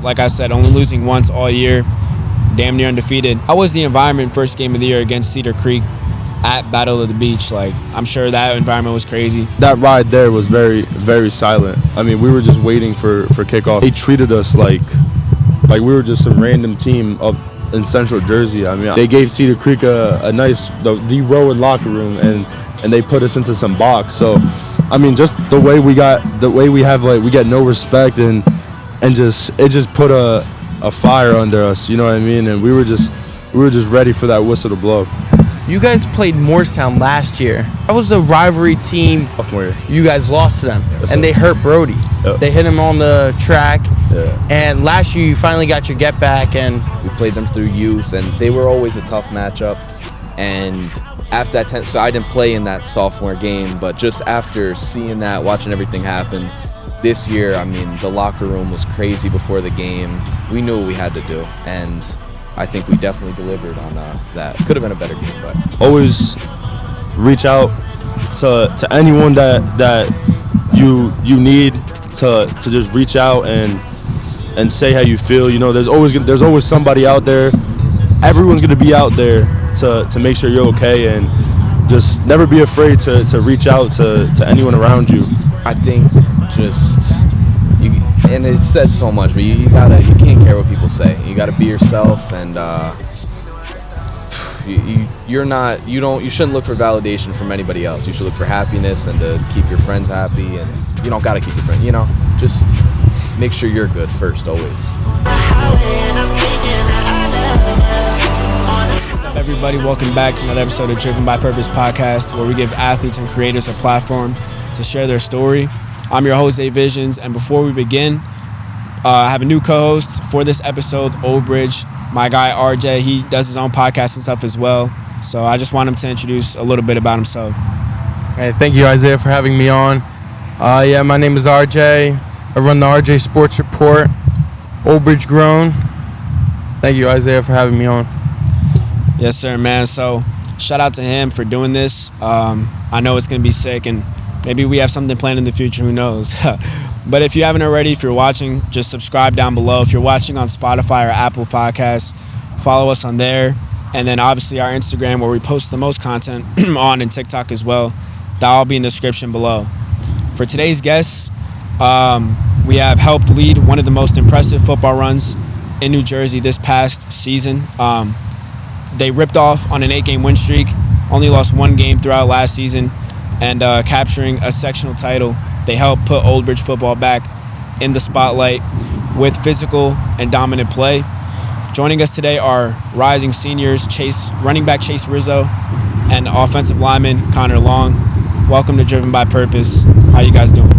Like I said, only losing once all year, damn near undefeated. How was the environment first game of the year against Cedar Creek at Battle of the Beach? Like, I'm sure that environment was crazy. That ride there was very, very silent. I mean, we were just waiting for kickoff. They treated us like we were just some random team up in Central Jersey. I mean, they gave Cedar Creek a nice the row and locker room, and they put us into some box. So, I mean, just the way we get no respect and it just put a fire under us. You know what I mean? And we were just ready for that whistle to blow. You guys played Morristown last year. That was a rivalry team. Sophomore year. You guys lost to them, and they hurt Brody. Yep. They hit him on the track. Yeah. And last year, you finally got your get back, and we played them through youth, and they were always a tough matchup. And after that, so I didn't play in that sophomore game, but just after seeing that, watching everything happen, this year, I mean, the locker room was crazy before the game. We knew what we had to do, and I think we definitely delivered on that. Could have been a better game, but always reach out to anyone that you need to just reach out and say how you feel. You know, there's always somebody out there. Everyone's gonna be out there to make sure you're okay, and just never be afraid to reach out to anyone around you. I think and it said so much, but you can't care what people say. You gotta be yourself, and you shouldn't look for validation from anybody else. You should look for happiness and to keep your friends happy, and you don't gotta keep your friends. You know, just make sure you're good first, always. What's up, everybody? Welcome back to another episode of Driven by Purpose podcast, where we give athletes and creators a platform to share their story. I'm your host, Zay Visions, and before we begin, I have a new co-host for this episode, Old Bridge. My guy, RJ, he does his own podcast and stuff as well, so I just want him to introduce a little bit about himself. Hey, thank you, Isaiah, for having me on. My name is RJ. I run the RJ Sports Report, Old Bridge grown. Thank you, Isaiah, for having me on. Yes, sir, man. So shout out to him for doing this. I know it's going to be sick, and maybe we have something planned in the future, who knows. But if you haven't already, if you're watching, just subscribe down below. If you're watching on Spotify or Apple Podcasts, follow us on there. And then obviously our Instagram, where we post the most content on, and TikTok as well. That'll all be in the description below. For today's guests, we have helped lead one of the most impressive football runs in New Jersey this past season. They ripped off on an 8-game win streak, only lost one game throughout last season, and capturing a sectional title. They helped put Old Bridge football back in the spotlight with physical and dominant play. Joining us today are rising seniors, running back Chase Rizzo, and offensive lineman Connor Long. Welcome to Driven by Purpose. How you guys doing?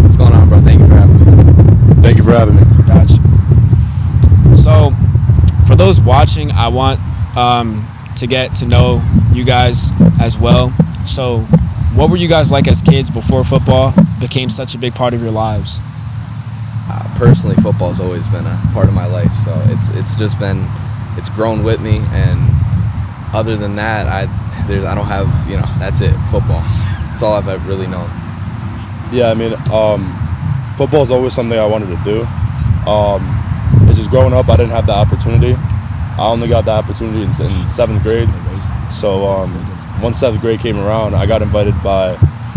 What's going on, bro? Thank you for having me. Thank you for having me. Gotcha. So, for those watching, I want to get to know you guys as well. So, what were you guys like as kids before football became such a big part of your lives? Personally, football's always been a part of my life, so it's grown with me. And other than that, I don't have, that's it. Football. That's all I've really known. Yeah, I mean, football is always something I wanted to do. It's just growing up, I didn't have the opportunity. I only got the opportunity in 7th grade. So once 7th grade came around, I got invited by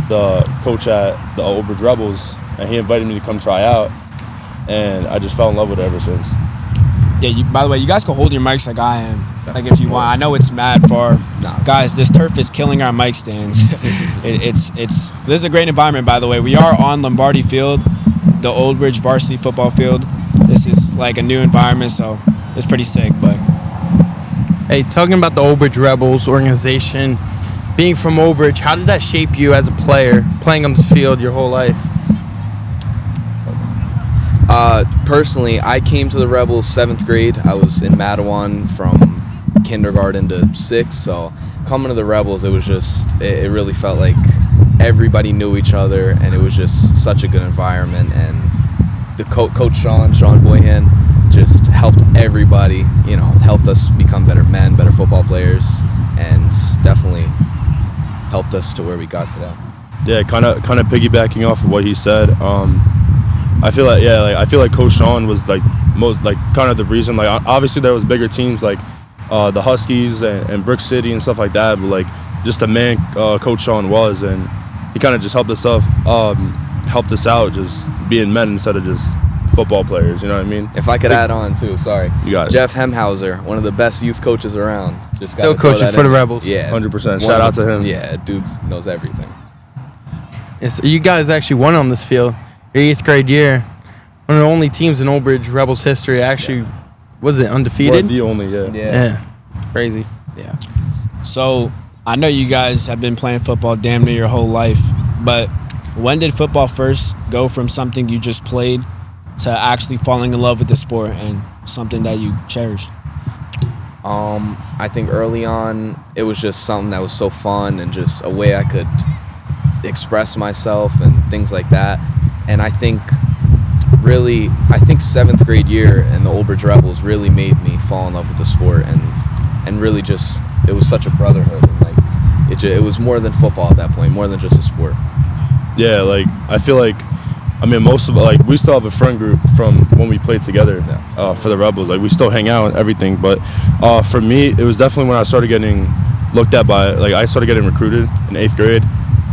the coach at the Old Bridge Rebels, and he invited me to come try out, and I just fell in love with it ever since. Yeah, by the way, you guys can hold your mics like I am, like if you want. I know it's mad far. Guys, this turf is killing our mic stands. This is a great environment, by the way. We are on Lombardi Field, the Old Bridge varsity football field. This is like a new environment, so it's pretty sick. But hey, talking about the Old Bridge Rebels organization, being from Old Bridge, how did that shape you as a player, playing on this field your whole life? Personally, I came to the Rebels 7th grade. I was in Matawan from kindergarten to 6th, so coming to the Rebels, it was just, it really felt like everybody knew each other, and it was just such a good environment. And the Coach Sean Boyhan just helped everybody, helped us become better men, better football players, and definitely helped us to where we got today. Yeah, kind of piggybacking off of what he said. I feel like Coach Sean was like most like kind of the reason. Like obviously there was bigger teams like the Huskies and Brick City and stuff like that, but like just the man Coach Sean was, and he kind of just helped us out just being men instead of just football players, you know what I mean? If I could add on too, sorry. You got it. Jeff Hemhauser, one of the best youth coaches around. Just Still coaching for the Rebels. Yeah. 100%. Shout out to him. Yeah, dude knows everything. Yes, you guys actually won on this field your 8th grade year. One of the only teams in Old Bridge Rebels history actually, was it undefeated? The only, Yeah. Crazy. Yeah. So I know you guys have been playing football damn near your whole life, but when did football first go from something you just played to actually falling in love with the sport and something that you cherished? I think early on it was just something that was so fun and just a way I could express myself and things like that. And I think 7th grade year and the Old Bridge Rebels really made me fall in love with the sport and really just, it was such a brotherhood, and like it was more than football at that point, more than just a sport. Yeah, like I feel like, I mean, most of like we still have a friend group from when we played together for the Rebels. Like we still hang out and everything. But for me, it was definitely when I started getting looked at I started getting recruited in 8th grade.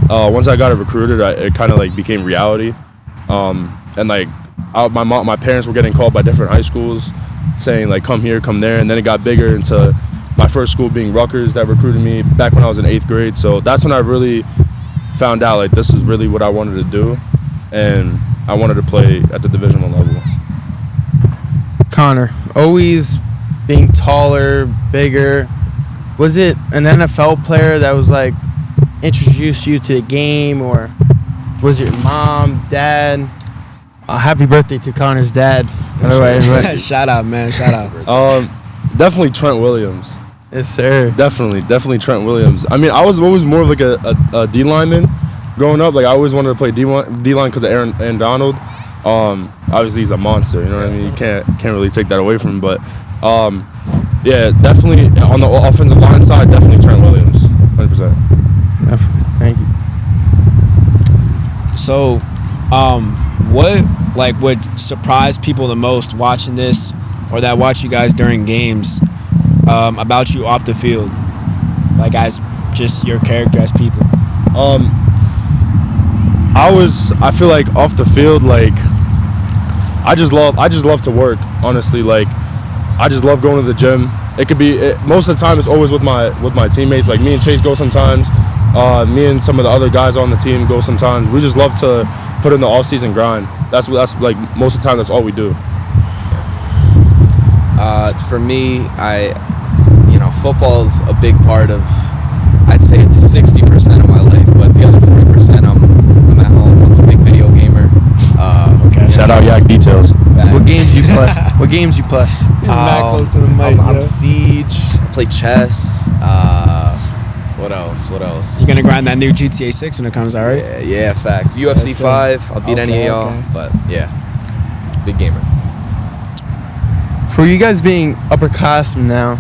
Once I got recruited, it kind of like became reality. And like my parents were getting called by different high schools, saying like come here, come there, and then it got bigger into my first school being Rutgers that recruited me back when I was in 8th grade. So that's when I really found out like this is really what I wanted to do, and I wanted to play at the Division I level. Connor, always being taller, bigger. Was it an NFL player that was like introduced you to the game, or was it your mom, dad? Happy birthday to Connor's dad. By the way. Shout out, man. Shout out. Definitely Trent Williams. Yes, sir. Definitely Trent Williams. I mean, I was always more of like a D lineman growing up. Like I always wanted to play D line because of Aaron Donald. Obviously he's a monster. You know what I mean? You can't really take that away from him. But yeah, definitely on the offensive line side, definitely Trent Williams, 100%. Definitely. Thank you. So, what like would surprise people the most watching this, or that watch you guys during games, about you off the field, like as just your character as people? I feel like off the field, like I just love to work, honestly. Like I just love going to the gym. It could be most of the time it's always with my teammates. Like me and Chase go sometimes. Me and some of the other guys on the team go sometimes. We just love to put in the off-season grind. That's like most of the time that's all we do. For me, football's a big part of, I'd say it's 60% of my life, but the other 40% I'm at home. I'm a big video gamer. Okay. Shout out Yak Details. What games you play? What games you play? Back close to the mic. I'm Siege. I play chess. What else? You're gonna grind that new GTA 6 when it comes out, right? Yeah, facts. UFC 5. I'll beat any of y'all. But yeah, big gamer. For you guys being upperclassmen now,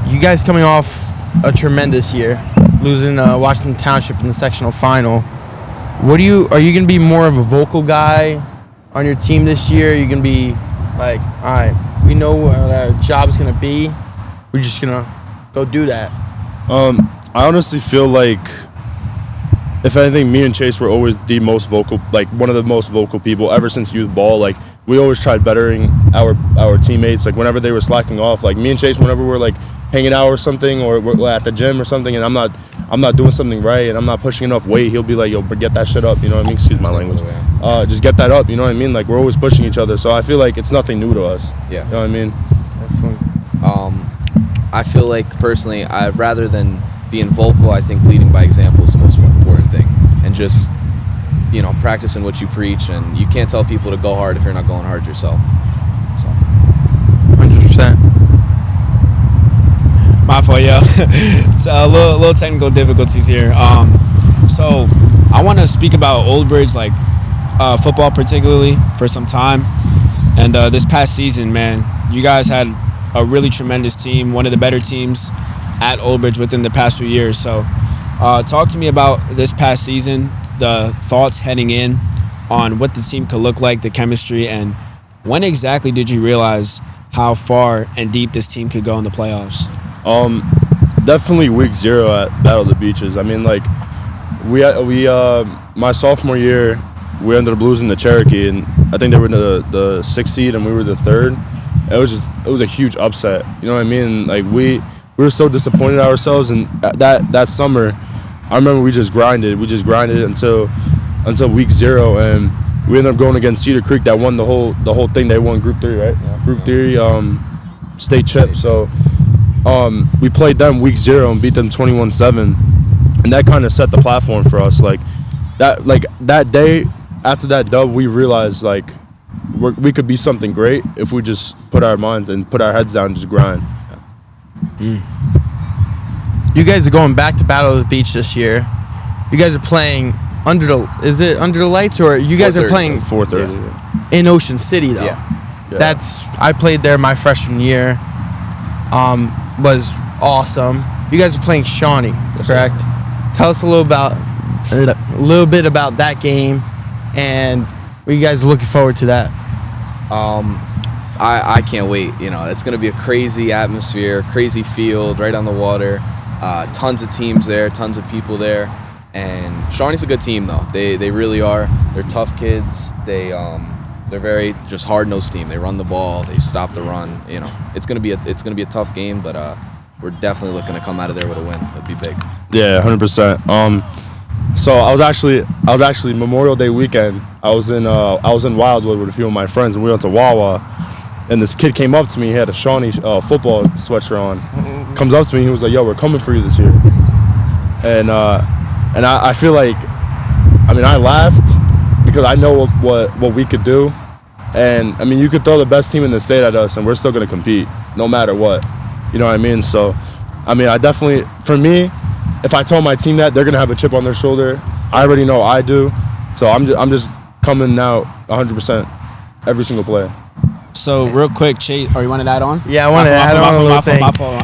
you guys coming off a tremendous year, losing Washington Township in the sectional final. Are you gonna be more of a vocal guy on your team this year? Are you gonna be like, all right, we know what our job's gonna be, we're just gonna go do that? I honestly feel like, if anything, me and Chase were always the most vocal, like one of the most vocal people ever since youth ball. Like we always tried bettering our teammates. Like whenever they were slacking off, like me and Chase, whenever we're like hanging out or something, or we're at the gym or something, and I'm not doing something right, and I'm not pushing enough weight, he'll be like, yo, get that shit up, you know what I mean? Excuse my language. Just get that up, you know what I mean? Like we're always pushing each other, so I feel like it's nothing new to us. Yeah. You know what I mean? I feel like personally, rather than being vocal, I think leading by example is the most important thing, and just practicing what you preach. And you can't tell people to go hard if you're not going hard yourself. So. 100%. My fault, yo. It's a little technical difficulties here. So I want to speak about Old Bridge, like football particularly, for some time. And this past season, man, you guys had a really tremendous team, one of the better teams at Old Bridge within the past few years. So talk to me about this past season, the thoughts heading in, on what the team could look like, the chemistry, and when exactly did you realize how far and deep this team could go in the playoffs? Definitely week 0 at Battle of the Beaches. I mean, like, we my sophomore year, we ended up losing to Cherokee, and I think they were in the 6th seed and we were the 3rd. It was a huge upset. You know what I mean? Like, we were so disappointed in ourselves, and that summer, I remember we just grinded. We just grinded until week 0, and we ended up going against Cedar Creek that won the whole thing. They won Group 3, right? Yeah. Group 3 state chip. So we played them week 0 and beat them 21-7, and that kind of set the platform for us. Like that day after that dub, we realized like we could be something great if we just put our minds and put our heads down and just grind. You guys are going back to Battle of the Beach this year. You guys are playing under the lights, or you guys are playing 4:30 in Ocean City though? Yeah. I played there my freshman year. Was awesome. You guys are playing Shawnee, correct? Tell us a little bit about that game, and are you guys looking forward to that? I can't wait. You know, it's gonna be a crazy atmosphere, crazy field, right on the water. Tons of teams there, tons of people there, and Shawnee's a good team though. They really are. They're tough kids. They're very just hard-nosed team. They run the ball. They stop the run. You know, it's gonna be a tough game, but we're definitely looking to come out of there with a win. It'd be big. Yeah, 100%. So I was actually Memorial Day weekend. I was in Wildwood with a few of my friends, and we went to Wawa. And this kid came up to me. He had a Shawnee football sweatshirt on. Comes up to me. He was like, "Yo, we're coming for you this year." And I feel like, I mean, I laughed because I know what we could do. And I mean, you could throw the best team in the state at us, and we're still gonna compete no matter what. You know what I mean? So, I mean, I definitely, for me, if I tell my team that, they're gonna have a chip on their shoulder. I already know I do. So I'm just coming out 100% every single play. So real quick, Chase, or you wanted to add on? Yeah, I want to add on a little thing. My fault.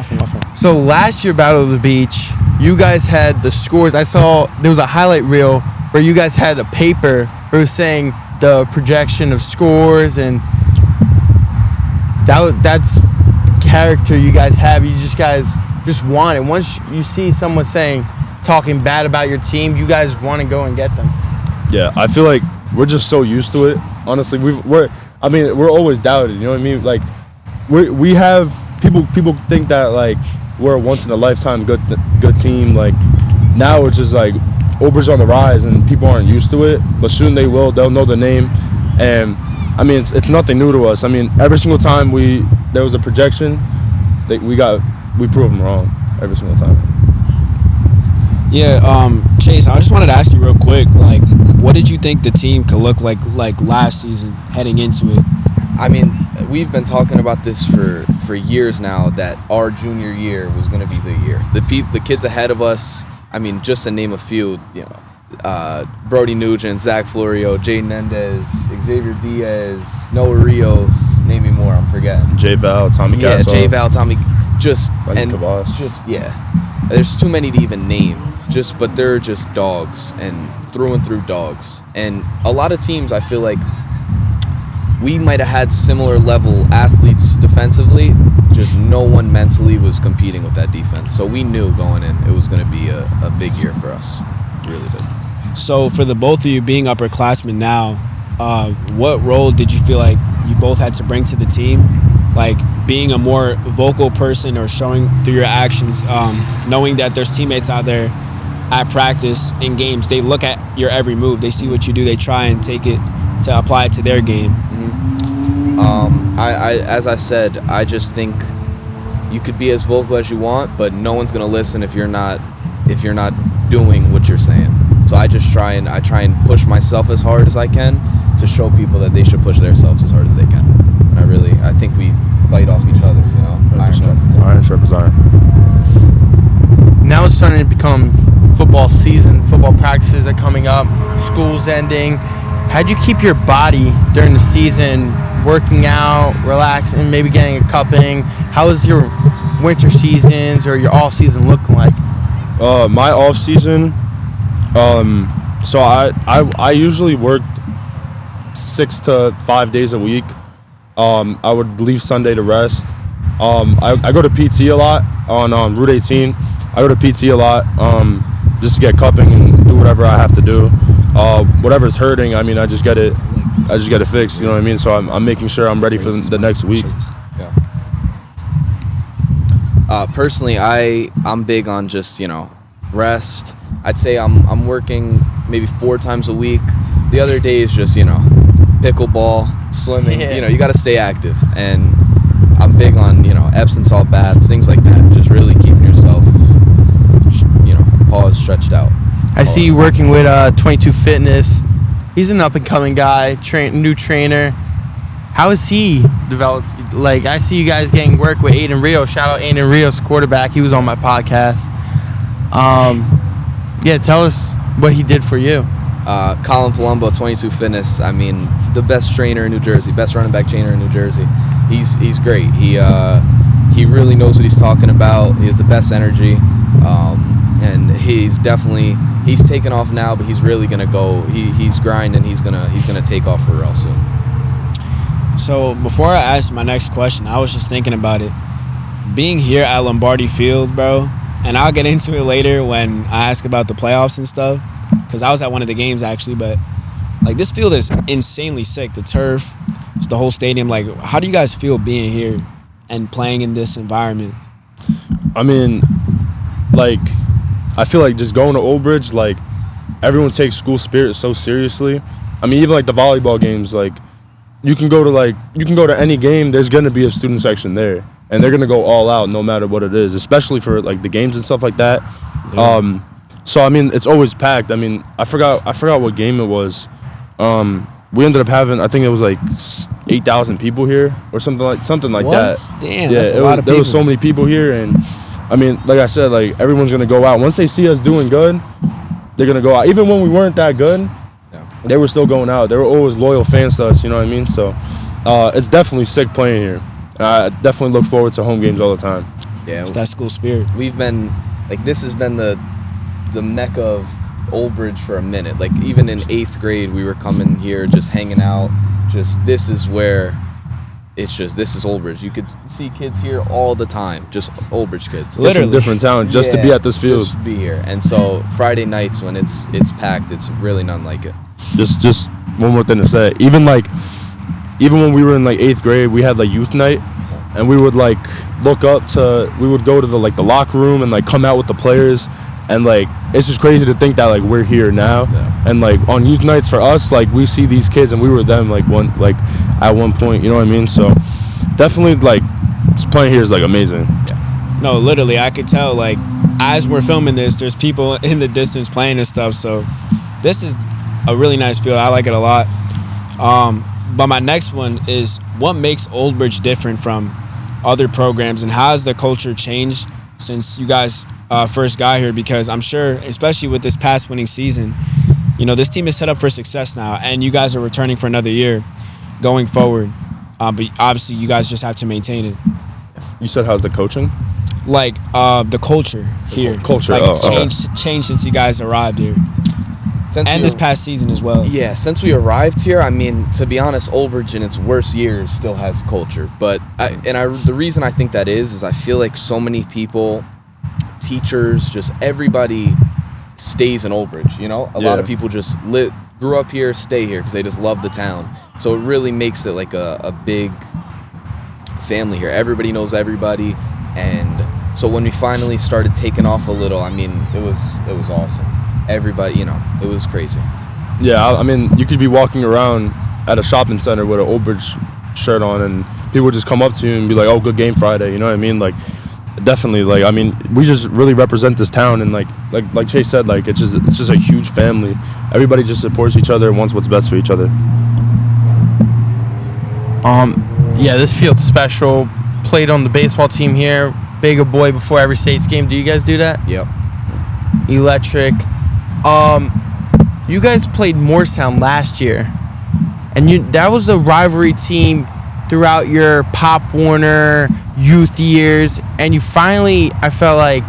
So last year, Battle of the Beach, you guys had the scores. I saw there was a highlight reel where you guys had a paper where it was saying the projection of scores, and that's character you guys have. You guys just want it. Once you see someone talking bad about your team, you guys want to go and get them. Yeah, I feel like we're just so used to it. Honestly, we're always doubted. You know what I mean? Like, we have people think that like we're a once in a lifetime good team. Like, now it's just like Uber's on the rise and people aren't used to it, but soon they will. They'll know the name, and I mean it's nothing new to us. I mean, every single time there was a projection, we prove them wrong every single time. Yeah, Chase, I just wanted to ask you real quick, like, what did you think the team could look like last season heading into it? I mean, we've been talking about this for years now, that our junior year was going to be the year. The kids ahead of us, I mean, just to name a few, you know, Brody Nugent, Zach Florio, Jaden Mendez, Xavier Diaz, Noah Rios, name me more, I'm forgetting. J Val, Tommy Gasol. Yeah, J Val, Tommy, yeah. There's too many to even name. But they're just dogs, and through and through dogs. And a lot of teams, I feel like we might have had similar level athletes defensively, just no one mentally was competing with that defense. So we knew going in it was going to be a big year for us, really big. So for the both of you being upperclassmen now, what role did you feel like you both had to bring to the team? Like being a more vocal person or showing through your actions, knowing that there's teammates out there at practice, in games, they look at your every move. They see what you do. They try and take it to apply it to their game. Mm-hmm. As I said, I just think you could be as vocal as you want, but no one's gonna listen if you're not doing what you're saying. So I try and push myself as hard as I can to show people that they should push themselves as hard as they can. And I think we fight off each other. You know, iron sharpens iron. Now it's starting to become football season. Football practices are coming up. School's ending. How'd you keep your body during the season, working out, relaxing, maybe getting a cupping? How is your winter seasons or your off season looking like? My off season, so I usually worked 6 to 5 days a week. I would leave Sunday to rest. I go to PT a lot on Route 18. I go to PT a lot just to get cupping and do whatever I have to do. Whatever's hurting, I mean, I just get it fixed. You know what I mean? So I'm making sure I'm ready for the next week. Yeah. Personally, I'm big on just rest. I'd say I'm working maybe 4 times a week. The other day is just pickleball, swimming. Yeah. You got to stay active, and I'm big on Epsom salt baths, things like that. Just really keeping yourself paws stretched out. I see you working with 22 Fitness. He's an up-and-coming guy, new trainer. How has he developed? Like, I see you guys getting work with Aiden Rio. Shout out Aiden Rio's quarterback. He was on my podcast. Yeah, tell us what he did for you. Colin Palumbo, 22 Fitness. I mean, the best trainer in New Jersey, best running back trainer in New Jersey. He's great. He really knows what he's talking about. He has the best energy, and he's taken off now, but he's really gonna go. He's grinding. He's gonna take off for real soon. So before I ask my next question, I was just thinking about it. Being here at Lombardi Field, bro, and I'll get into it later when I ask about the playoffs and stuff, because I was at one of the games actually, but like this field is insanely sick. The turf, it's the whole stadium. Like, how do you guys feel being here and playing in this environment? I mean, like, I feel like just going to Old Bridge, like, everyone takes school spirit so seriously. I mean, even like the volleyball games, like, you can go to any game, there's going to be a student section there, and they're going to go all out no matter what it is, especially for like the games and stuff like that. Yeah. So I mean, it's always packed. I mean, I forgot what game it was. We ended up having, I think it was like 8,000 people here or something like that. Damn, yeah, that's a lot of people. There was so many people here, and I mean, like I said, like everyone's gonna go out once they see us doing good. They're gonna go out. Even when we weren't that good, they were still going out. They were always loyal fans to us. You know what I mean? So it's definitely sick playing here. I definitely look forward to home games all the time. Yeah, it's that school spirit. We've been like, this has been the mecca of Old Bridge for a minute. Like, even in 8th grade, we were coming here, just hanging out. This is Old Bridge. You could see kids here all the time, just Old Bridge kids. Literally different town, just to be at this field. Just to be here. And so Friday nights when it's packed, it's really nothing like it. Just one more thing to say. Even when we were in like 8th grade, we had like youth night, and we would like we would go to the locker room and like come out with the players, and like it's just crazy to think that like we're here now. Yeah. And like on youth nights for us, like we see these kids and we were them at one point, you know what I mean? So definitely like just playing here is like amazing. Yeah. No, literally, I could tell like as we're filming this, there's people in the distance playing and stuff. So this is a really nice field. I like it a lot. But my next one is, what makes Old Bridge different from other programs, and how has the culture changed since you guys first got here? Because I'm sure, especially with this past winning season, this team is set up for success now, and you guys are returning for another year going forward. But obviously, you guys just have to maintain it. You said, how's the coaching? Like the culture here. Culture. Like it's changed since you guys arrived here. This past season as well. Yeah, since we arrived here, I mean, to be honest, Old Bridge in its worst years still has culture. But the reason I think that is I feel like so many people, teachers, just everybody stays in Old Bridge. A lot of people just grew up here, stay here because they just love the town. So it really makes it like a big family here. Everybody knows everybody, and so when we finally started taking off a little, I mean, it was awesome. Everybody, it was crazy. Yeah, I mean, you could be walking around at a shopping center with an Old Bridge shirt on, and people would just come up to you and be like, "Oh, good game Friday." You know what I mean? Like, definitely. Like, I mean, we just really represent this town, and like Chase said, like it's just a huge family. Everybody just supports each other and wants what's best for each other. Yeah, this field's special. Played on the baseball team here. Bigger boy before every States game. Do you guys do that? Yep. Electric. You guys played Morristown last year, and that was a rivalry team throughout your Pop Warner youth years, and you finally, I felt like,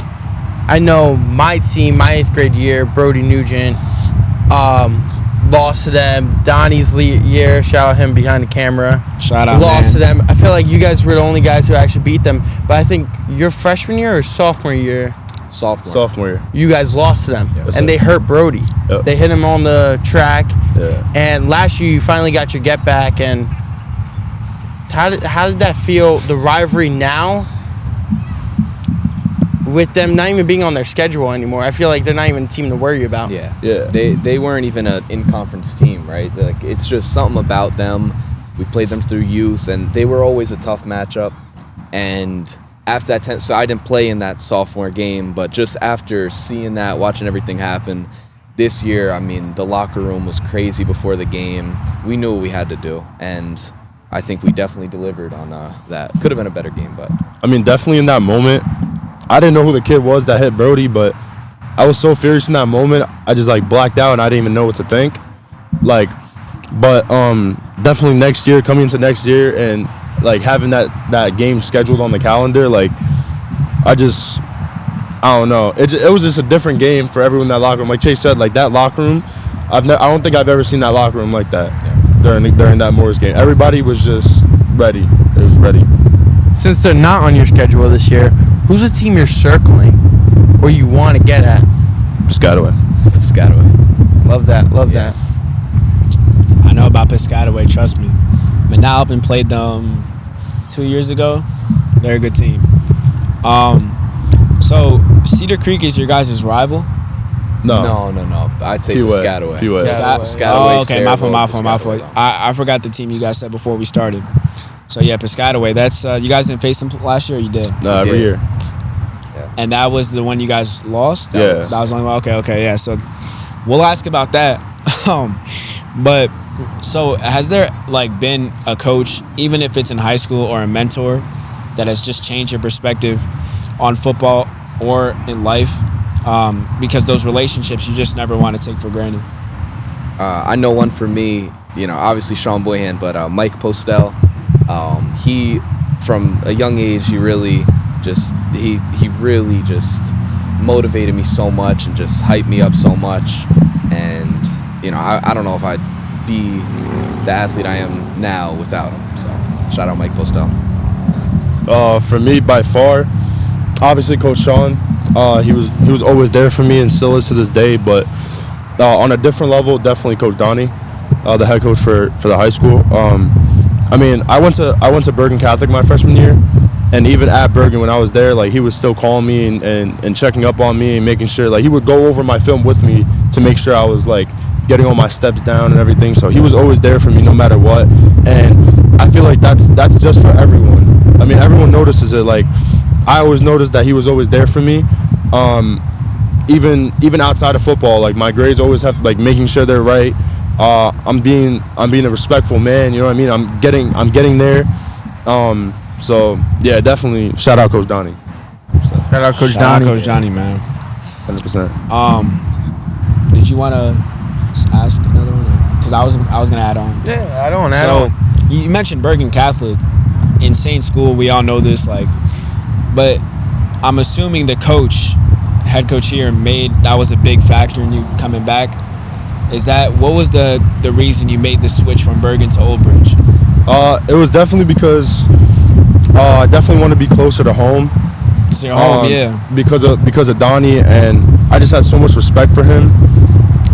I know my team, my 8th grade year, Brody Nugent, lost to them. Donnie's year, shout out him behind the camera. Shout out, lost to man. them. I feel like you guys were the only guys who actually beat them. But I think your freshman year or sophomore year, Sophomore year. you guys lost to them, Yeah. and they hurt Brody. Yep. They hit him on the track, Yeah. and last year you finally got your get back. And how did that feel? The rivalry now, with them not even being on their schedule anymore. I feel like they're not even a team to worry about. Yeah. They weren't even an in-conference team, right? Like, it's just something about them. We played them through youth, and they were always a tough matchup. And after that, so I didn't play in that sophomore game, but just after seeing that, watching everything happen this year, I mean, the locker room was crazy before the game. We knew what we had to do, and I think we definitely delivered on that. Could have been a better game, but I mean, definitely in that moment, I didn't know who the kid was that hit Brody, but I was so furious in that moment. I just like blacked out and I didn't even know what to think. Like, but definitely next year, coming into next year, and like having that game scheduled on the calendar, like I don't know. It was just a different game for everyone in that locker room. Like Chase said, like that locker room, I don't think I've ever seen that locker room like that during that Morris game. Everybody was just ready. It was ready. Since they're not on your schedule this year, who's a team you're circling or you want to get at? Piscataway. Love that. That. I know about Piscataway, trust me. Manalapan played them 2 years ago. They're a good team. So Cedar Creek is your guys' rival? No. I'd say Piscataway. Oh, okay, my fault. I forgot the team you guys said before we started. So yeah, Piscataway. That's you guys didn't face them last year, or you did? No, every year. Yeah. And that was the one you guys lost? Yeah. That was the only one. Okay, yeah. So we'll ask about that. But so has there like been a coach, even if it's in high school, or a mentor that has just changed your perspective on football or in life? Because those relationships you just never want to take for granted. I know one for me, obviously Sean Boyhan, but Mike Postel. He, from a young age, he really just motivated me so much and just hyped me up so much. And I don't know if I'd be the athlete I am now without him. So shout out Mike Postel. For me, by far, obviously Coach Sean. He was always there for me and still is to this day. But on a different level, definitely Coach Donnie, the head coach for the high school. I mean, I went to Bergen Catholic my freshman year, and even at Bergen when I was there, like he was still calling me and checking up on me and making sure, like he would go over my film with me to make sure I was like getting all my steps down and everything. So he was always there for me no matter what, and I feel like that's just for everyone. I mean, everyone notices it. Like I always noticed that he was always there for me. Even outside of football, like my grades always have like making sure they're right. I'm being a respectful man, you know what I mean? I'm getting there. So yeah, definitely shout out Coach Donnie. Shout out Coach Donnie, man. 100%. Did you want to ask another one? Because I was gonna add on. Yeah, I don't. So you mentioned Bergen Catholic, insane school. We all know this, but I'm assuming the head coach here that was a big factor in you coming back. What was the reason you made the switch from Bergen to Old Bridge? It was definitely because I definitely want to be closer to home. It's your home, yeah. Because of Donnie, and I just had so much respect for him.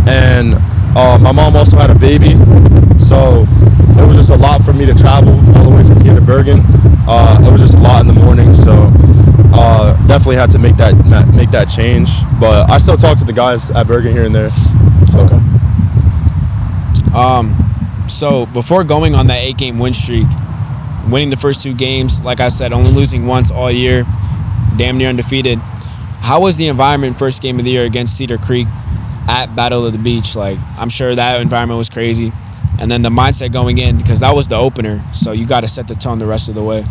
And my mom also had a baby, so it was just a lot for me to travel all the way from here to Bergen. It was just a lot in the morning, so definitely had to make that change. But I still talk to the guys at Bergen here and there. So. Okay. So before going on that 8-game win streak, winning the first 2 games, like I said, only losing once all year, damn near undefeated. How was the environment first game of the year against Cedar Creek at Battle of the Beach? Like, I'm sure that environment was crazy. And then the mindset going in, because that was the opener, so you got to set the tone the rest of the way.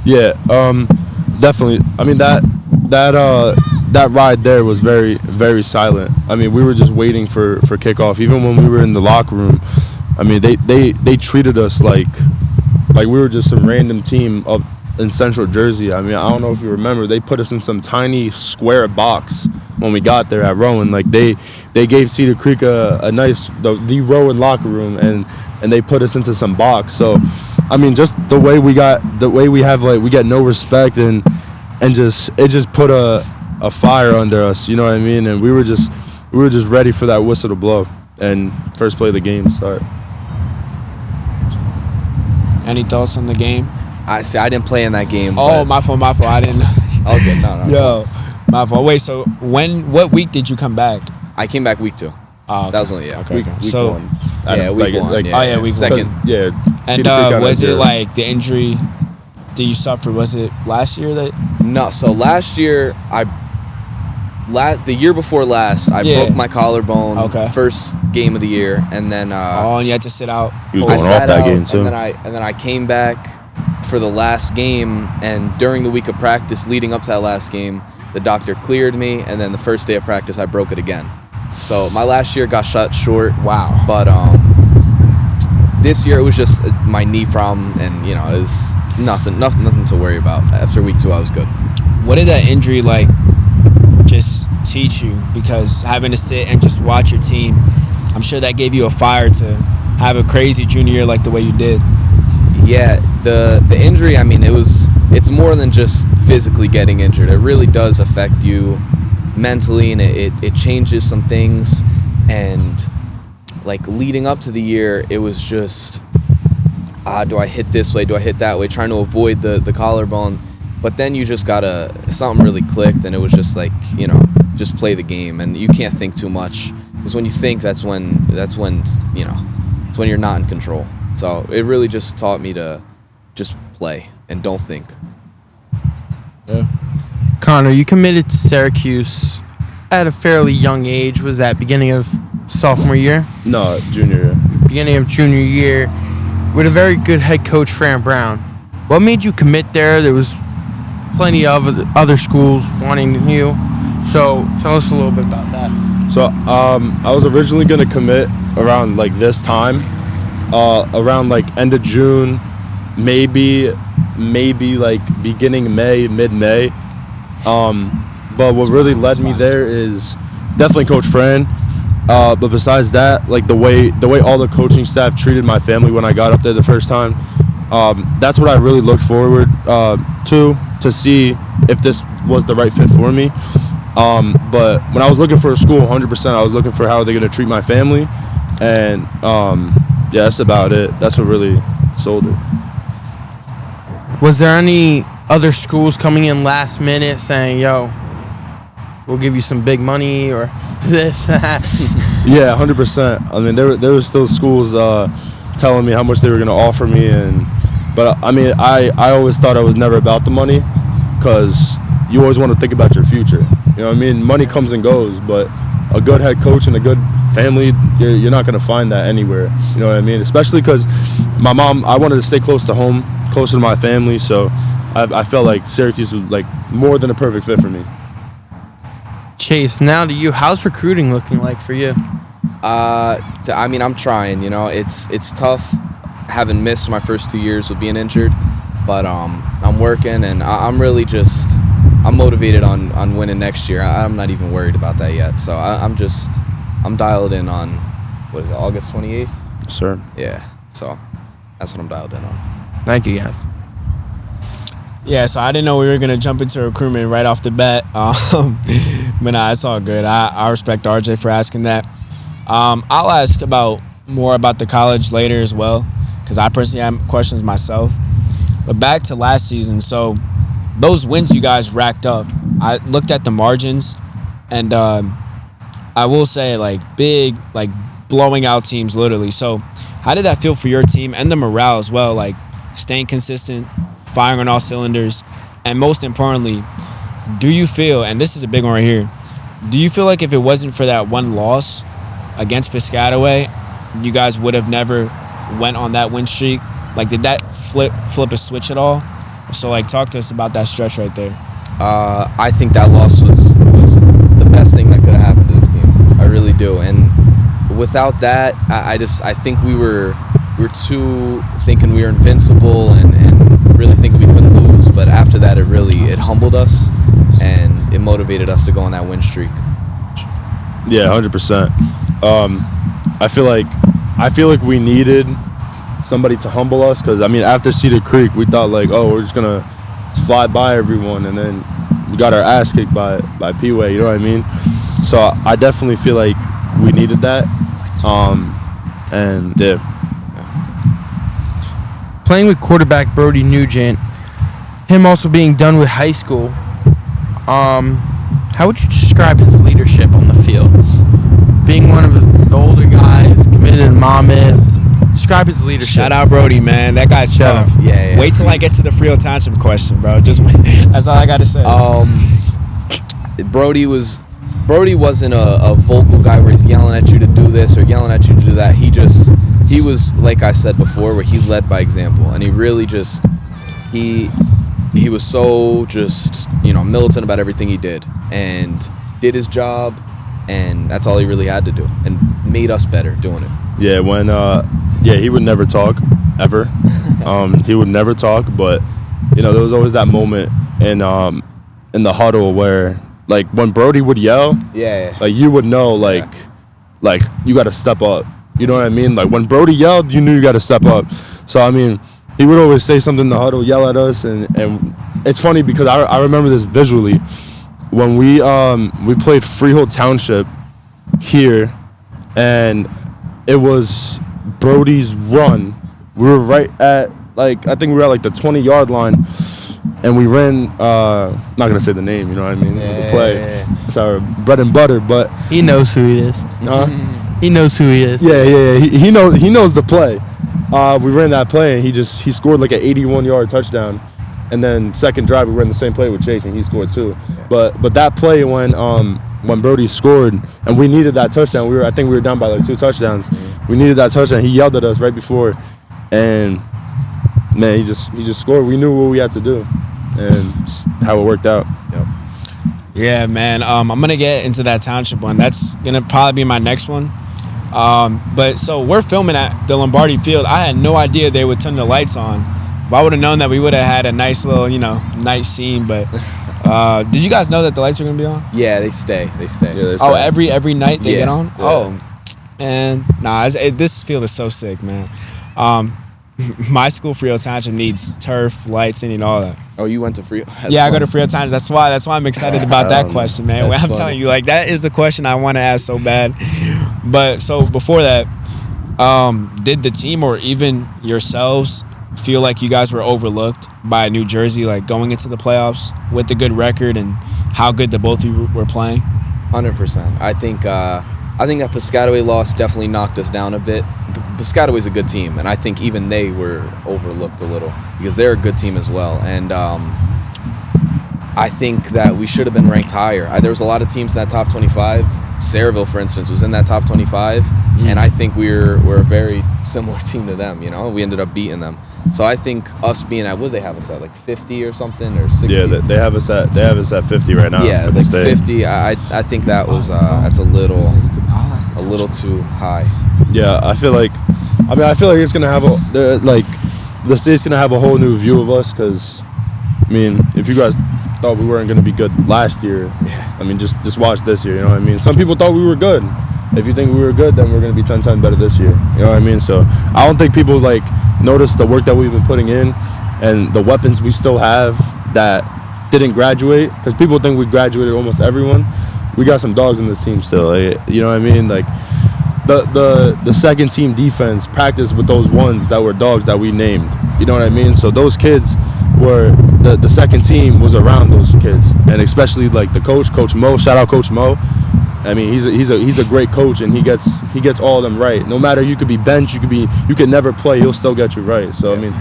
Yeah, definitely. I mean, that ride there was very, very silent. I mean, we were just waiting for kickoff. Even when we were in the locker room, I mean, they treated us like we were just some random team in Central Jersey. I mean, I don't know if you remember, they put us in some tiny square box when we got there at Rowan. Like they gave Cedar Creek a nice the Rowan locker room, and they put us into some box. So I mean, just the way we have, like, we get no respect, and just it just put a fire under us, you know what I mean? And we were just ready for that whistle to blow and first play of the game start. Any thoughts on the game? I didn't play in that game. Oh, my fault. I didn't. Okay, no. Yo, my fault. Wait, so what week did you come back? I came back week 2. Oh, okay. That was only Okay. Week So, one. Week 1. Oh, yeah, week second. one. Yeah. And was it like the injury that you suffered? Was it last year that? No, so last year the year before last, I broke my collarbone. Okay. First game of the year, and then And you had to sit out. He was I going sat off that out, game too. and then I came back for the last game, and during the week of practice leading up to that last game, the doctor cleared me, and then the first day of practice I broke it again. So my last year got shut short. Wow. But this year it was just my knee problem, and it was nothing to worry about. After week 2 I was good. What did that injury just teach you? Because having to sit and just watch your team, I'm sure that gave you a fire to have a crazy junior year like the way you did. Yeah, the injury, I mean, it's more than just physically getting injured. It really does affect you mentally, and it changes some things. And like leading up to the year, it was just, do I hit this way? Do I hit that way? Trying to avoid the collarbone. But then you just something really clicked, and it was just like, just play the game, and you can't think too much, because when you think, that's when it's when you're not in control. So it really just taught me to just play and don't think. Yeah. Connor, you committed to Syracuse at a fairly young age. Was that beginning of sophomore year? No, junior year. Beginning of junior year, with a very good head coach, Fran Brown. What made you commit there? There was plenty of other schools wanting you. So tell us a little bit about that. So I was originally going to commit around like this time, around like end of June, maybe like beginning May, mid-May. But what really led me there is definitely Coach Fran. But besides that, like the way all the coaching staff treated my family when I got up there the first time, that's what I really looked forward to see if this was the right fit for me. But when I was looking for a school, 100%, I was looking for how they're going to treat my family. And yeah, that's about it. That's what really sold it. Was there any other schools coming in last minute saying, yo, we'll give you some big money or this? Yeah, 100%. I mean, there were still schools telling me how much they were going to offer me. But I mean, I always thought I was never about the money, because you always want to think about your future. You know what I mean? Money comes and goes, but a good head coach and a good family, you're not going to find that anywhere. You know what I mean? Especially because my mom, I wanted to stay close to home, closer to my family, so I felt like Syracuse was like more than a perfect fit for me. Chase, now to you, how's recruiting looking like for you? I mean, I'm trying. It's tough having missed my first 2 years with being injured, but I'm working, and I'm really just motivated on winning next year. I'm not even worried about that yet. So I'm dialed in on, what is it, August 28th? Yes, sir. Yeah. So that's what I'm dialed in on. Thank you, guys. Yeah, so I didn't know we were going to jump into recruitment right off the bat. But nah, it's all good. I respect RJ for asking that. I'll ask more about the college later as well, because I personally have questions myself. But back to last season, so those wins you guys racked up, I looked at the margins, and I will say, big, blowing out teams literally. So how did that feel for your team and the morale as well, staying consistent, firing on all cylinders, and most importantly, do you feel, and this is a big one right here, do you feel like if it wasn't for that one loss against Piscataway, you guys would have never went on that win streak? Did that flip a switch at all? So, talk to us about that stretch right there. I think that loss was the best thing that could have happened to this team. I really do. And without that, I think we were too thinking we were invincible and really thinking we couldn't lose. humbled us, and it motivated us to go on that win streak. Yeah, 100%. I feel like we needed somebody to humble us, because I mean, after Cedar Creek, we thought like, oh, we're just gonna fly by everyone, and then we got our ass kicked by P-Way. You know what I mean? So I definitely feel like we needed that. And yeah. Playing with quarterback Brody Nugent, him also being done with high school, how would you describe his leadership on the field? Being one of the older guys, committed to Monmouth, describe his leadership. Shout out Brody, man. That guy's tough. Yeah. Wait till I get to the Frio Township question, bro. Just that's all I got to say. Brody wasn't a vocal guy where he's yelling at you to do this or yelling at you to do that. He was, like I said before, where he led by example, and he really just he was so just, militant about everything he did, and did his job, and that's all he really had to do, and made us better doing it. Yeah, when he would never talk ever. He would never talk, but there was always that moment in the huddle where, like, when Brody would yell, like, you would know, like you got to step up. You know what I mean? Like, when Brody yelled, you knew you got to step up. So I mean, he would always say something in the huddle, yell at us, and it's funny because I remember this visually when we played Freehold Township here, and it was Brody's run. We were right at, like, I think we were at like the 20-yard line, and we ran, not gonna say the name, you know what I mean? The play. It's our bread and butter, but he knows who he is. He knows who he is. Yeah. He knows the play. We ran that play, and he scored like an 81-yard touchdown. And then second drive, we ran the same play with Chase, and he scored too. Yeah. But that play when Brody scored, and we needed that touchdown. I think we were down by like 2 touchdowns. Mm-hmm. We needed that touchdown. He yelled at us right before, and man, he just scored. We knew what we had to do, and how it worked out. Yep. Yeah, man. I'm gonna get into that township one. That's gonna probably be my next one. But so we're filming at the Lombardi Field. I had no idea they would turn the lights on. If I would have known that, we would have had a nice little, night scene. But did you guys know that the lights are gonna be on? Yeah, they stay. Yeah, they Oh, stay. every night they get on? Yeah. Oh, and this field is so sick, man. My school, Frio Township, needs turf, lights, and all that. Oh, you went to Frio? I go to Frio Township. That's why I'm excited about that question, man. I'm telling you, like, that is the question I want to ask so bad. But so before that, did the team or even yourselves feel like you guys were overlooked by New Jersey, like going into the playoffs with a good record and how good the both of you were playing? 100%. I think that Piscataway loss definitely knocked us down a bit. Piscataway's a good team, and I think even they were overlooked a little because they're a good team as well. And I think that we should have been ranked higher. There was a lot of teams in that top 25. Sayreville, for instance, was in that top 25, and I think we're a very similar team to them. We ended up beating them. So I think us being at, what do they have us at, like 50 or something, or 60? Yeah, they have us at 50 right now. Yeah, like 50. I think that was that's a little too high. Yeah, I feel like it's gonna have the state's gonna have a whole new view of us, because I mean, if you guys thought we weren't gonna be good last year, I mean, just watch this year. You know what I mean? Some people thought we were good. If you think we were good, then we're gonna be 10 times better this year. You know what I mean? So I don't think people notice the work that we've been putting in and the weapons we still have that didn't graduate, because people think we graduated almost everyone. We got some dogs in this team still. You know what I mean? Like the second team defense practiced with those ones that were dogs that we named. You know what I mean? So those kids were the second team was around those kids, and especially like the Coach Mo. Shout out Coach Mo. I mean, he's a great coach, and he gets all of them right. No matter, you could be bench, you could never play, he'll still get you right. So I mean,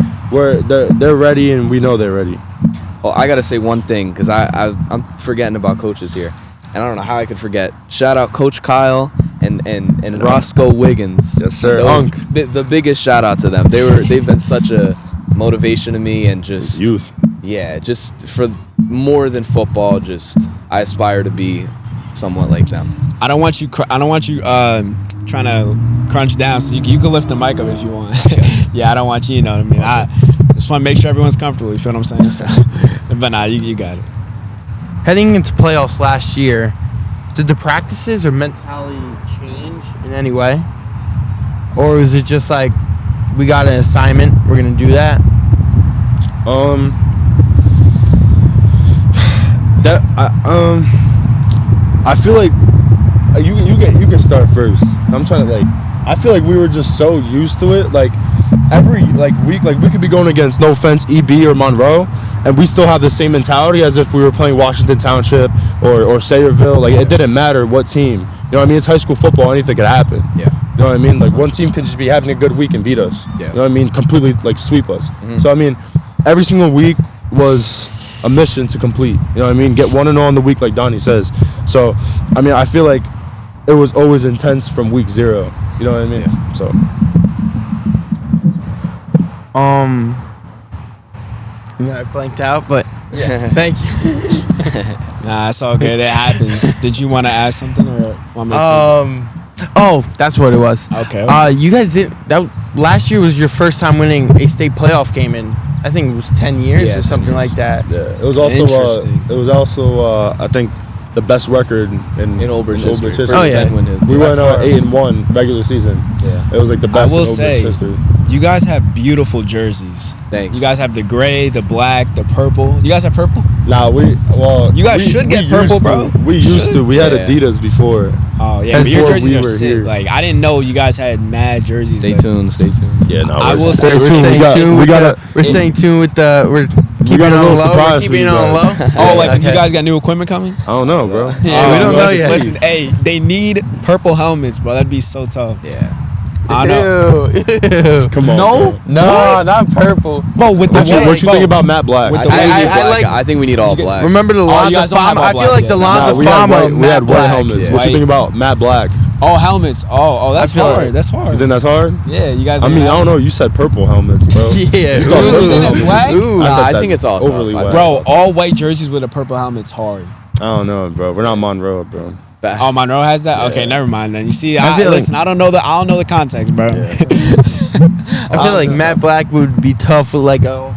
they're ready, and we know they're ready. Well, I gotta say one thing, because I'm forgetting about coaches here, and I don't know how I could forget. Shout out Coach Kyle and Roscoe Wiggins. Yes, sir. The biggest shout out to them. They've been such a motivation to me, and just youth. Yeah, just for more than football. Just I aspire to be somewhat like them. I don't want you trying to crunch down, so you can lift the mic up if you want. Yeah, I don't want you. You know what I mean? I just want to make sure everyone's comfortable. You feel what I'm saying? So, but nah, you got it. heading into playoffs last year, did the practices or mentality change in any way? Or was it just like, we got an assignment, we're going to do that? I feel like you can start first. I'm trying to I feel like we were just so used to it. Like every week, we could be going against, no offense, EB or Monroe, and we still have the same mentality as if we were playing Washington Township or Sayreville. Like it didn't matter what team. You know what I mean? It's high school football. Anything could happen. Yeah. You know what I mean? Like one team could just be having a good week and beat us. Yeah. You know what I mean? Completely sweep us. Mm-hmm. So I mean, every single week was a mission to complete. You know what I mean? Get 1-0 on the week, like Donnie says. So I mean, I feel like it was always intense from week 0. You know what I mean? Yeah. So. I blanked out, but Yeah. thank you. Nah, it's all good. It happens. Did you want to add something or want me to? Oh, that's what it was. Okay. You guys last year was your first time winning a state playoff game in, I think it was 10 years Yeah, or 10 something years. like that. Yeah, it was also Interesting. I think the best record in Old Bridge history. history. Oh, yeah. 10 win hit. We went By far. 8-1 regular season. Yeah. It was like the best will in Old say- Bridge history. You guys have beautiful jerseys. Thanks. You guys have the gray, the black, the purple. You guys have purple? Nah, You guys should get purple, used bro. to. We used to. We had Yeah. Adidas before. Oh yeah, but your Before jerseys we are were sick. here. Like I didn't know you guys had mad jerseys. Stay but- tuned. Stay tuned. Yeah, no. I will We're say staying tuned. We got We're staying tuned with the. We're keeping got it a on little low. We're surprise for keeping you it on low. guys. Oh, like Okay. you guys got new equipment coming? I don't know, bro. Yeah, we don't know listen, yet. Listen, hey, they need purple helmets, bro. That'd be so tough. Yeah. I know. Ew. Come on, No? bro. No, What? not purple. Bro, with the What you bro, think about Matt Black? With the I way think you- black. like- I think we need all black. Remember the you Lonza guys don't have Fama? all I black feel like yet. the Nah, Lonza we had Fama. white, we had white Black. helmets. Yeah. What you White. think about Matt Black? Oh, helmets. Oh, that's I feel hard. like- That's hard. You think that's hard? Yeah, you guys. I mean, I don't know. You said purple helmets, bro. Yeah. You thought Ooh. purple You think that's helmets- whack? Ooh. Nah, I that's think it's all overly tough. whack. Bro, all white jerseys with a purple helmet's hard. I don't know, bro. We're not Monroe, bro. Oh, Monroe has that. Yeah. Okay, never mind then. You see, I feel like- listen, I don't know the context, bro. Yeah. I feel like Matt Black would be tough with like a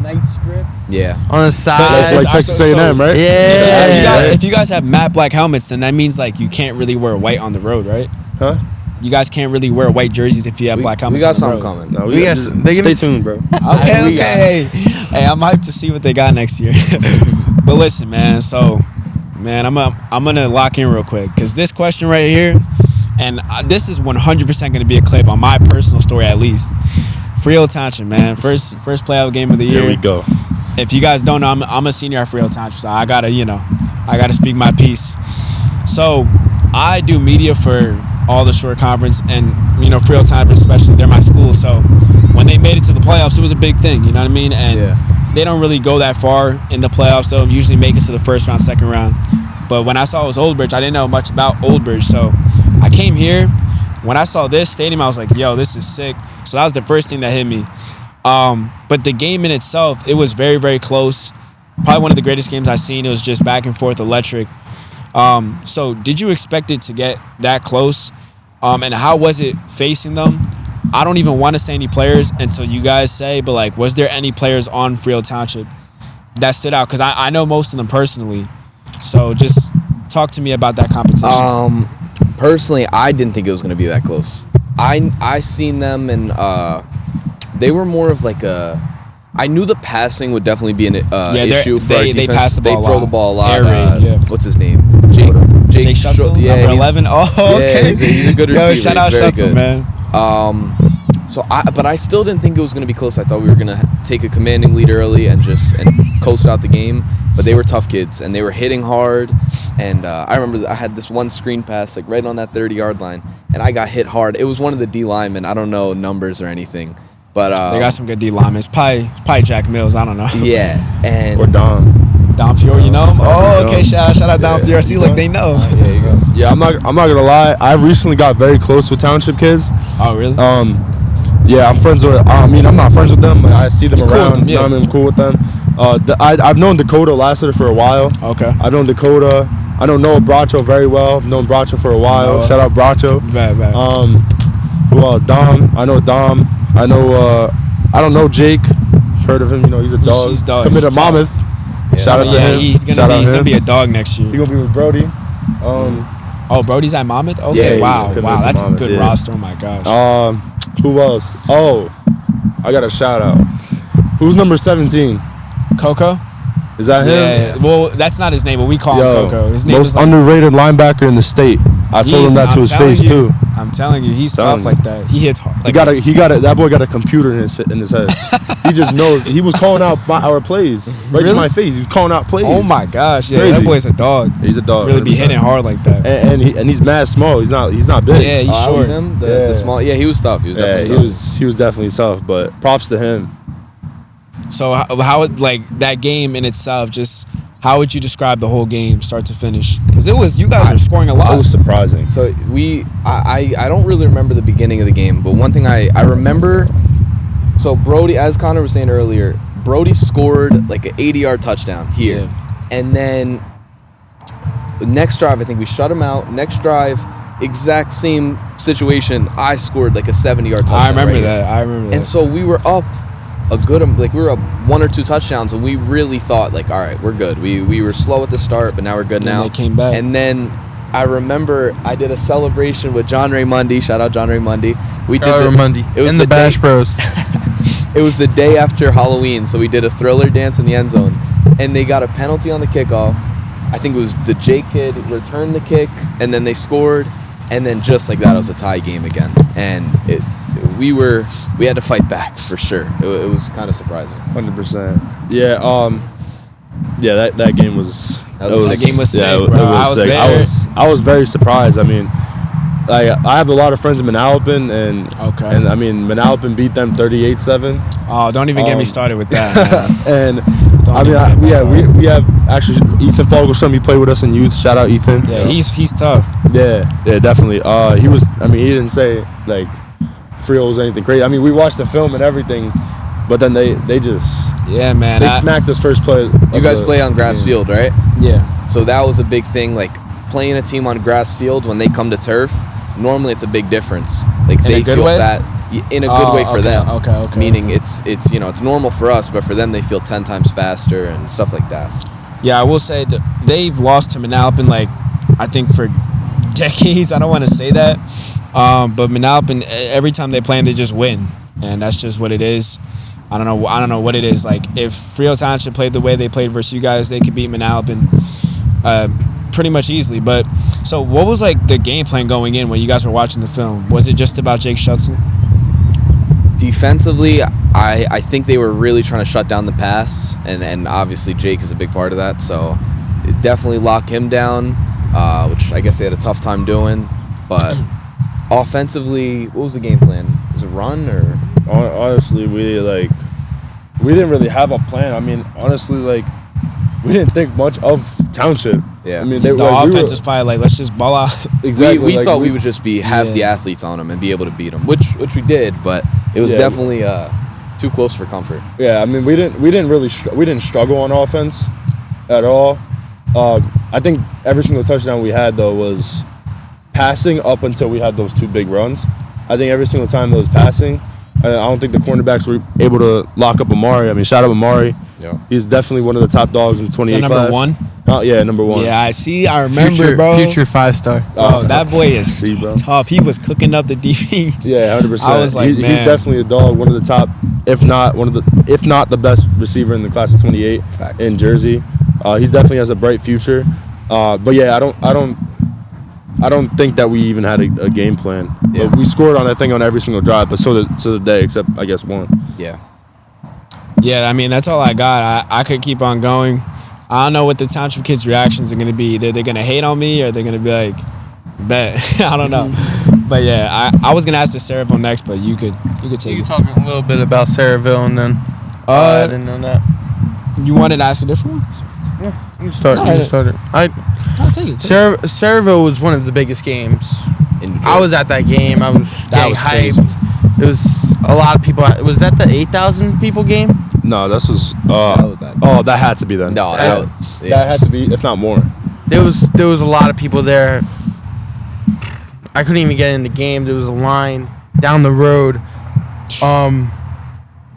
night script Yeah. on the Like, side. like Texas A&M, right? Yeah. If you guys have matte black helmets, then that means like you can't really wear white on the road, right? Huh? You guys can't really wear white jerseys if you have black We helmets. got on the something road. coming. No, We got just some- they gonna- stay tuned, bro. Okay, We got- okay. Hey, I'm hyped to see what they got next year. But listen, man. So, man, I'm gonna lock in real quick because this question right here, and this is 100% gonna be a clip on my personal story at least. Frio Township, man. First playoff game of the year. Here we go. If you guys don't know, I'm a senior at Frio Township, so I gotta speak my piece. So I do media for all the short conference, and Frio Township especially, they're my school. So when they made it to the playoffs, it was a big thing. You know what I mean? And Yeah. they don't really go that far in the playoffs. They'll usually make it to the first round, second round. But when I saw it was Old Bridge, I didn't know much about Old Bridge, so I came here. When I saw this stadium, I was like, yo, this is sick. So that was the first thing that hit me. But the game in itself, it was very, very close. Probably one of the greatest games I've seen. It was just back and forth electric. So did you expect it to get that close? And how was it facing them? I don't even want to say any players until you guys say, but like, was there any players on Frio Township that stood out? Because I know most of them personally. So just talk to me about that competition. Personally, I didn't think it was going to be that close. I seen them, and they were more of like a. I knew the passing would definitely be an issue for our they defense. pass the ball They a throw lot. the ball a lot. Air raid, yeah. What's his name? Jake Jake Schutzel, Yeah, number he's- 11. Oh, okay. Yeah, he's a good receiver. Yo, shout out He's very Schutzel, good. man. But I still didn't think it was going to be close. I thought we were going to take a commanding lead early and coast out the game. But they were tough kids, and they were hitting hard. And I remember I had this one screen pass, like right on that 30-yard line, and I got hit hard. It was one of the D linemen. I don't know numbers or anything, but They got some good D linemen. It's probably Jack Mills. I don't know. yeah. And Or Dom. Dom Fiore, you know him? Oh, okay. Dom. Shout out Dom Yeah. Fiore. See, like they know. there you go. Yeah, I'm not gonna lie. I recently got very close with Township kids. Oh, really? Yeah, I'm friends with. I'm not friends with them, but I see them You're cool with around. them, yeah. You know what I mean? I'm cool with them. I've known Dakota Lassiter for a while. Okay. I've known Dakota. I know Noah Bracho very well. I've known Bracho for a while. Noah. Shout out Bracho. Bad. Who else? Dom. I know Dom. I know. I don't know Jake. Heard of him? You know, he's a dog. He's dog. Committed He's to tough. Monmouth. Shout out to him. He's gonna be a dog next year. He's gonna be with Brody. Oh, Brody's at Monmouth? Okay, Yeah, wow. That's Monmouth, a good roster. Oh my gosh. Who else? Oh, I got a shout out. Who's number 17? Coco? Is that him? Yeah. Well, that's not his name, but we call him Coco. His name most is like, underrated linebacker in the state. I told him that to his face too. I'm telling you, he's tough like that. He hits hard. Like That boy got a computer in his head. He just knows. He was calling out our plays right to my face. He was calling out plays. Oh my gosh, yeah, Crazy. that boy's a dog. He's a dog. Really be 100%. hitting hard like that. And he's mad small. He's not big. Yeah, he's That short. was him. The small. Yeah, he was tough. He was definitely tough. He was definitely tough. But props to him. So how like that game in itself, just how would you describe the whole game, start to finish? Because you guys were scoring a lot. It was surprising. So I don't really remember the beginning of the game, but one thing I remember. So Brody, as Connor was saying earlier, Brody scored like an 80-yard touchdown here, and then next drive I think we shut him out. Next drive, exact same situation. I scored like a 70-yard touchdown. I remember that. And so we were up we were up 1 or 2 touchdowns, and we really thought like, all right, we're good. We were slow at the start, but now we're good now. And they came back. And then I remember I did a celebration with John Raymundi. Shout out John Raymundi. It was the Bash Bros. It was the day after Halloween, so we did a Thriller dance in the end zone, and they got a penalty on the kickoff. I think it was the Jake kid returned the kick, and then they scored, and then just like that, it was a tie game again, and we had to fight back for sure. It was kind of surprising. 100%. Yeah. Yeah. That game was. That game was sick, bro. I was sick. there. I was very surprised. I mean, I have a lot of friends in Manalapan, and I mean Manalapan beat them 38-7. Oh, don't even get me started with that. And we have actually Ethan Fogelstrom. He played with us in youth. Shout out Ethan. Yeah, he's tough. Yeah, definitely. He was. I mean, he didn't say like Frio was anything crazy. I mean, we watched the film and everything, but then they just man. They smacked us first play. You guys play on grass field, right? Yeah. So that was a big thing. Like playing a team on grass field when they come to turf. Normally, it's a big difference. Like they feel that in a good way for them. Okay. Meaning it's it's normal for us, but for them they feel 10 times faster and stuff like that. Yeah, I will say that they've lost to Manalapan like I think for decades. I don't want to say that, but Manalapan every time they play them, they just win, and that's just what it is. I don't know what it is. Like if Frio Township played the way they played versus you guys, they could beat Manalapan pretty much easily. But so what was like the game plan going in when you guys were watching the film? Was it just about Jake Schutzel? Defensively, I think they were really trying to shut down the pass, and obviously Jake is a big part of that. So definitely lock him down, which I guess they had a tough time doing. But offensively, what was the game plan? Was it run or? Honestly, we didn't really have a plan. I mean, honestly, we didn't think much of Township. Yeah. I mean, The offense is probably like, let's just ball out. Exactly. We thought we would just have the athletes on them and be able to beat them, which we did, but it was definitely too close for comfort. Yeah, I mean, we didn't struggle on offense at all. I think every single touchdown we had though was passing up until we had those 2 big runs. I think every single time it was passing. I don't think the cornerbacks were able to lock up Amari. I mean, shout out Amari. Yeah. He's definitely one of the top dogs in 28 number class. 1? Oh, yeah, number 1. Yeah, I remember, bro. Future 5-star. Oh, that boy is See, bro. tough. He was cooking up the DBs. Yeah, 100%. I was like, he's definitely a dog. One of the top, if not the best receiver in the class of 28 Facts. in Jersey. He definitely has a bright future. But yeah, I don't think that we even had a game plan. Yeah. But we scored on that thing on every single drive, but so did they, except I guess 1. Yeah. Yeah, I mean, that's all I got. I could keep on going. I don't know what the Township kids' reactions are going to be. They're going to hate on me, or they're going to be like, bet. I don't know. But yeah, I was going to ask the Saraville next, but you could take You it. talking a little bit about Saraville, and then I didn't know that. You wanted to ask a different one? Yeah, you start. No, You started. I'll take it. Saraville was one of the biggest games. I was at that game. I was getting hyped. Crazy. It was a lot of people. Was that the 8,000 people game? No, this was. was that? Oh, that had to be then. No, that had to be, if not more. There was a lot of people there. I couldn't even get in the game. There was a line down the road.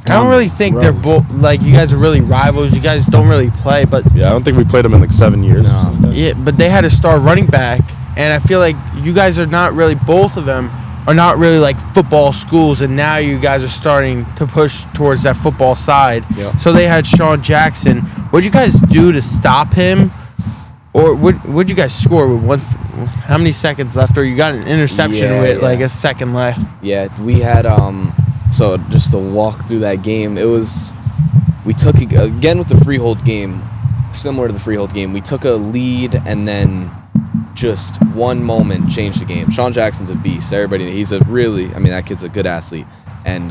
I don't really think they're both like you guys are really rivals. You guys don't really play, but Yeah, I don't think we played them in like 7 years. No. Or something like that. yeah, but they had a star running back, and I feel like you guys are not really. Both of them are not really like football schools, and now you guys are starting to push towards that football side. Yep. So they had Sean Jackson. What'd you guys do to stop him? Or what'd you guys score with how many seconds left? Or you got an interception with like a second left? Yeah, we had so just to walk through that game, we took again with the freehold game, similar to the freehold game. We took a lead and then just one moment changed the game. Sean Jackson's a beast. That kid's a good athlete, and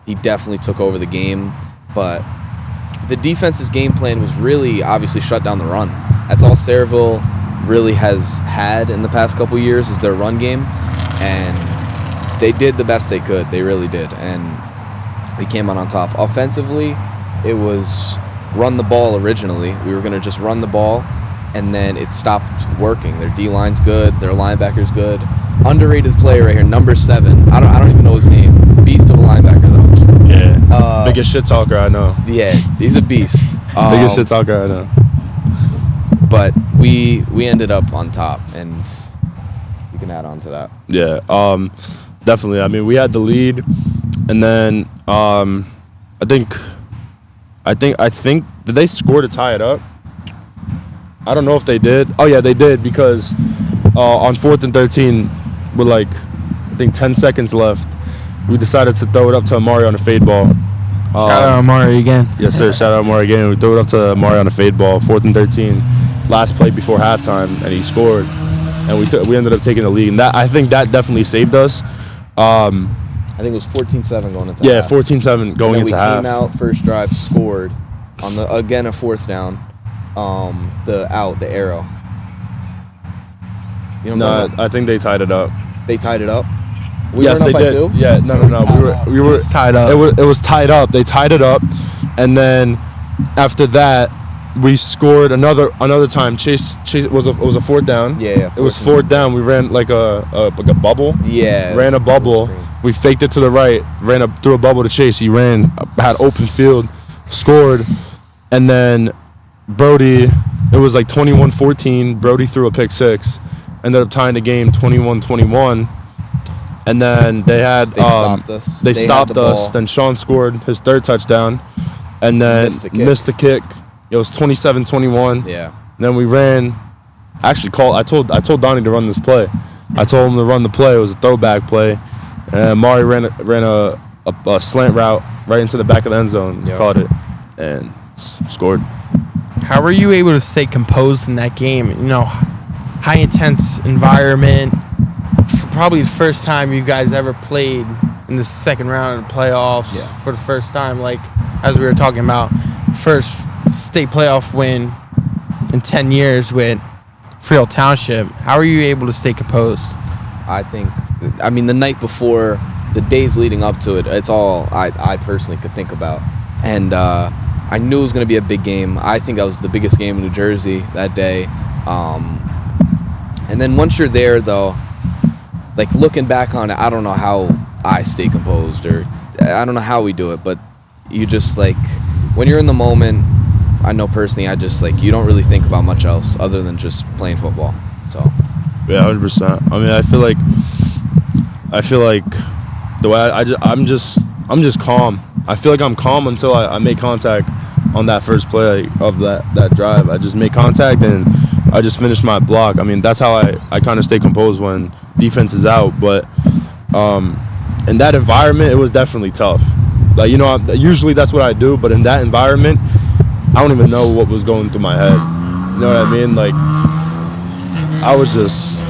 he definitely took over the game. But the defense's game plan was really obviously shut down the run. That's all Sayreville really has had in the past couple years is their run game, and they did the best they could. They really did, and we came out on top. Offensively, it was run the ball originally. We were going to just run the ball, and then it stopped working. Their D-line's good. Their linebacker's good. Underrated player right here, number 7. I don't even know his name. Beast of a linebacker, though. Yeah. Biggest shit talker I know. Yeah, he's a beast. Biggest shit talker I know. But we ended up on top, and you can add on to that. Yeah, definitely. I mean, we had the lead, and then I think did they score to tie it up? I don't know if they did. Oh yeah, they did because on 4th and 13, with like I think 10 seconds left, we decided to throw it up to Amari on a fade ball. Shout out Amari again. Yes, sir. Shout out Amari again. We threw it up to Amari on a fade ball, 4th and 13. Last play before halftime, and he scored, and we ended up taking the lead. And I think that definitely saved us. I think it was 14-7 going into half. 14-7 going into half. We came out first drive, scored on a 4th down. The arrow. You know No, I think they tied it up. They tied it up. Yes, they did. 2? Yeah, no. We were tied up. It was tied up. They tied it up, and then after that, we scored another time. Chase was a 4th down. Yeah. It was 4th down. We ran like a bubble. Yeah. Ran a bubble. We faked it to the right. Ran up through a bubble to Chase. He had open field, scored, and then Brody. It was like 21-14. Brody threw a pick 6. Ended up tying the game 21-21. And then they stopped us. They stopped us. Then Sean scored his 3rd touchdown, and then missed the kick. It was 27-21. Yeah. And then we ran. Actually, I told Donnie to run this play. I told him to run the play. It was a throwback play, and Mari ran a slant route right into the back of the end zone. Yep. Caught it and scored. How were you able to stay composed in that game? You know, high intense environment. Probably the first time you guys ever played in the second round of the playoffs for the first time. Like, as we were talking about, first state playoff win in 10 years with Freehold Township. How are you able to stay composed? I mean, the night before, the days leading up to it, it's all I personally could think about. And I knew it was going to be a big game. I think that was the biggest game in New Jersey that day. And then once you're there, though, like looking back on it, I don't know how I stay composed, or I don't know how we do it, but you just like, when you're in the moment, I know personally, I just like, you don't really think about much else other than just playing football. So yeah, 100%. I mean, I feel like the way I'm just calm. I feel like I'm calm until I make contact on that first play of that drive. I just make contact and I just finish my block. I mean, that's how I kind of stay composed when defense is out. But in that environment, it was definitely tough. Like, you know, usually that's what I do, but in that environment, I don't even know what was going through my head. You know what I mean? Like, I was just,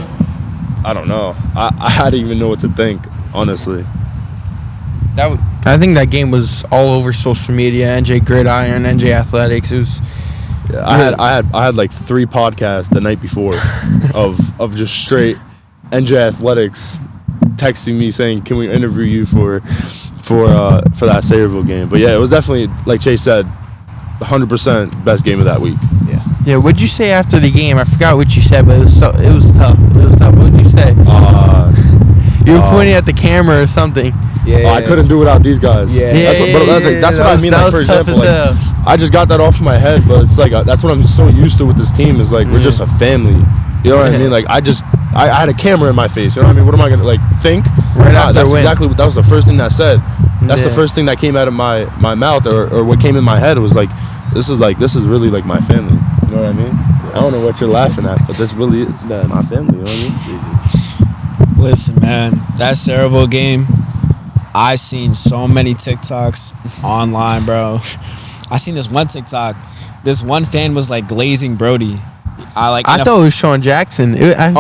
I don't know. I didn't even know what to think, honestly. I think that game was all over social media, NJ Gridiron, NJ Athletics. It was. Yeah, I had like 3 podcasts the night before of just straight NJ Athletics texting me saying, "Can we interview you for that Sayreville game?" But yeah, it was definitely, like Chase said, 100% best game of that week. Yeah. Yeah. What'd you say after the game? I forgot what you said, but it was tough. It was tough. What did you say? You were pointing at the camera or something. I couldn't do without these guys. That's what I mean. Like, for example, like, I just got that off my head, but it's like that's what I'm so used to with this team is like we're just a family. You know what I mean? Like I had a camera in my face. You know what I mean? What am I gonna like think? Right after that's win. exactly that was the first thing that said. That's the first thing that came out of my mouth or what came in my head. It was like this is really like my family. You know what I mean? I don't know what you're laughing at, but this really is my family. You know what I mean? Listen, man, that Cerevel game, I seen so many TikToks online, bro. I seen this one TikTok. This one fan was like glazing Brody. I thought it was Sean Jackson. I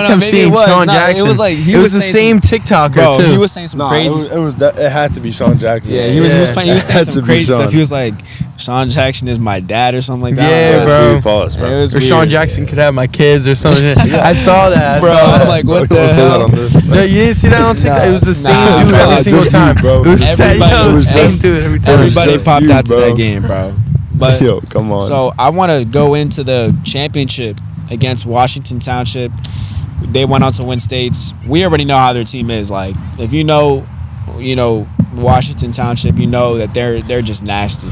kept seeing Sean Jackson. It was like it was the same TikToker bro, too. He was saying some crazy. It had to be Sean Jackson. Yeah, he was saying some crazy stuff. He was like, Sean Jackson is my dad or something like that. Yeah, bro. Pause, bro. It was or weird. Sean Jackson could have my kids or something. I saw that. Bro, I'm like, what the hell? No, you didn't see that on TikTok? It was the same dude every single time. Bro. It was the same dude every time. Everybody popped out to that game, bro. But yo, come on. So I want to go into the championship against Washington Township. They went on to win states. We already know how their team is. Like, if you know Washington Township, you know that they're just nasty.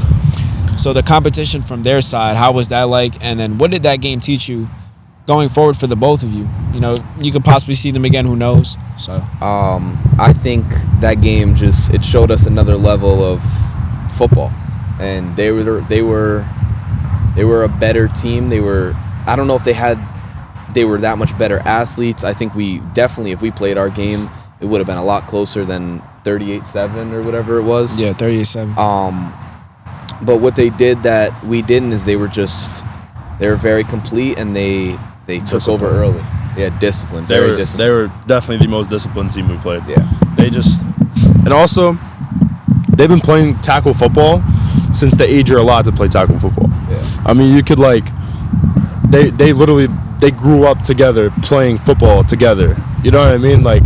So the competition from their side, how was that like? And then what did that game teach you going forward for the both of you? You know, you could possibly see them again. Who knows? So I think that game it showed us another level of football, and they were a better team. I don't know if they were that much better athletes. I think we definitely, if we played our game, it would have been a lot closer than 38-7 or whatever it was. Yeah, 38-7. But what they did that we didn't is they were very complete, and they took over early. Yeah, disciplined. Very disciplined. They were definitely the most disciplined team we played. Yeah. And also, they've been playing tackle football since the age you're allowed to play tackle football. Yeah. I mean, you could like, they literally grew up together playing football together. You know what I mean? Like,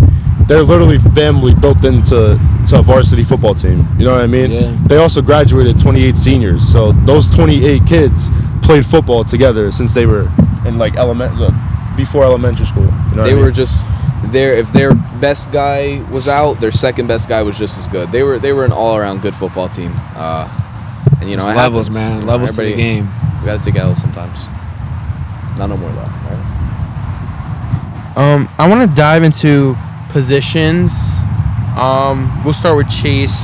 they're literally family built into a varsity football team. You know what I mean? Yeah. They also graduated 28 seniors. So those 28 kids played football together since they were in like before elementary school. You know they were just there. If their best guy was out, their second best guy was just as good. They were an all-around good football team. And you know, it levels, man. Levels to the game. We got to take L's sometimes. Not no more though. Right? I want to dive into positions. We'll start with Chase.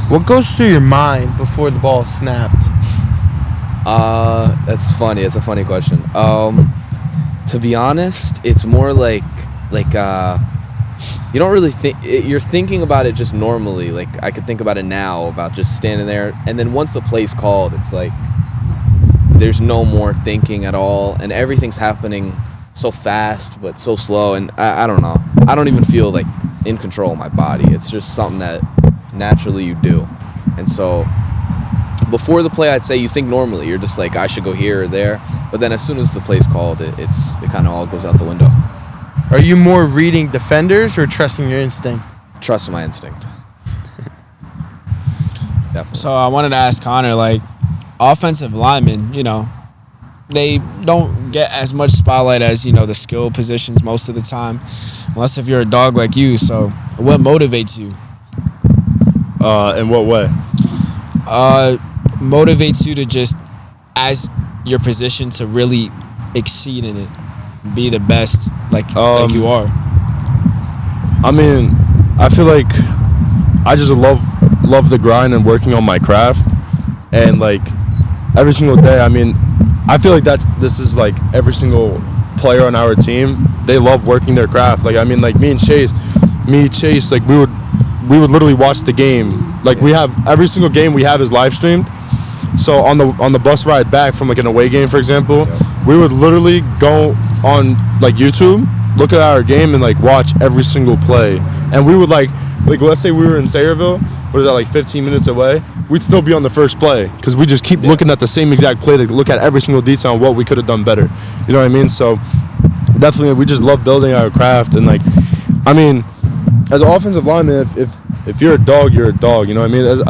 What goes through your mind before the ball is snapped? That's funny. It's a funny question. To be honest, it's more like you don't really think. You're thinking about it just normally. Like, I could think about it now, about just standing there, and then once the play's called, it's like there's no more thinking at all, and everything's happening so fast but so slow, and I don't know. I don't even feel like in control of my body. It's just something that naturally you do. And so before the play, I'd say you think normally. You're just like, I should go here or there. But then as soon as the play's called, it kind of all goes out the window. Are you more reading defenders or trusting your instinct? Trusting my instinct. Definitely. So I wanted to ask Connor, like, offensive linemen, you know, they don't get as much spotlight as, you know, the skill positions most of the time, unless if you're a dog like you. So what motivates you? In what way? Motivates you to just, as your position, to really exceed in it, be the best like you are. I mean, I feel like I just love the grind and working on my craft, and like every single day. I mean, I feel like this is like every single player on our team. They love working their craft. Like, I mean, like me and Chase, like we would literally watch the game. Like, we have every single game we have is live streamed. So on the bus ride back from like an away game, for example, we would literally go on like YouTube, look at our game, and like watch every single play. And we would like let's say we were in Sayreville, what is that, like 15 minutes away? We'd still be on the first play because we just keep looking at the same exact play to look at every single detail on what we could have done better. You know what I mean? So definitely, we just love building our craft. And like, I mean, as an offensive lineman, if you're a dog, you're a dog. You know what I mean?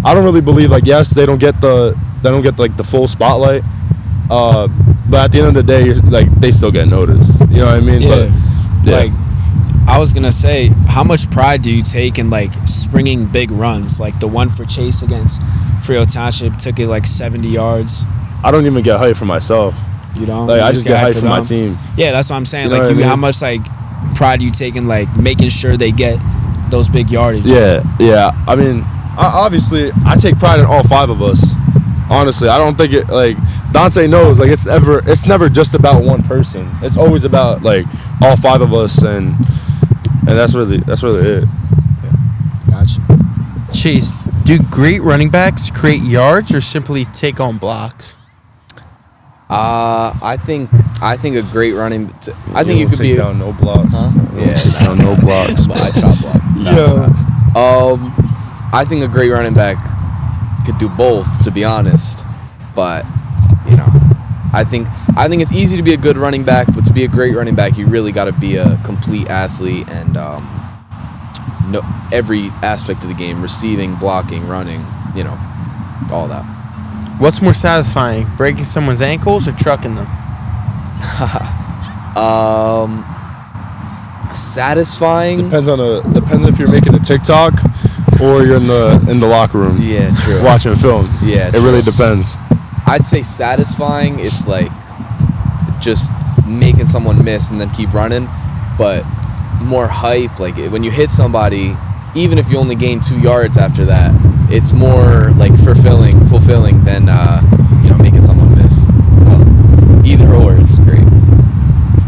I don't really believe, like, yes, they don't get like the full spotlight, but at the end of the day, like, they still get noticed. You know what I mean? Yeah. But, yeah. Like, I was gonna say, how much pride do you take in like springing big runs? Like the one for Chase against Frio Township took it like 70 yards. I don't even get hyped for myself. You know, Like you I just get hyped for my them. team. Yeah, that's what I'm saying. You know Like what I mean? how much like pride you take in like making sure they get those big yardage. Yeah. I mean, obviously, I take pride in all 5 of us. Honestly, I don't think it like Dante knows. Like it's never just about one person. It's always about like all 5 of us, and that's really it. Gotcha. Chase, do great running backs create yards or simply take on blocks? I think a great running. I think you could take be. down no blocks. Huh? Yeah, Down no blocks. I chop block. I think a great running back could do both, to be honest. But I think it's easy to be a good running back, but to be a great running back, you really got to be a complete athlete and know every aspect of the game: receiving, blocking, running. All that. What's more satisfying, breaking someone's ankles or trucking them? Satisfying. Depends if you're making a TikTok or you're in the locker room. Yeah, true. Watching film. Yeah, it true. really depends. I'd say satisfying. It's like just making someone miss and then keep running, but more hype. Like when you hit somebody, even if you only gain 2 yards after that, it's more like fulfilling than making someone miss. So either or is great.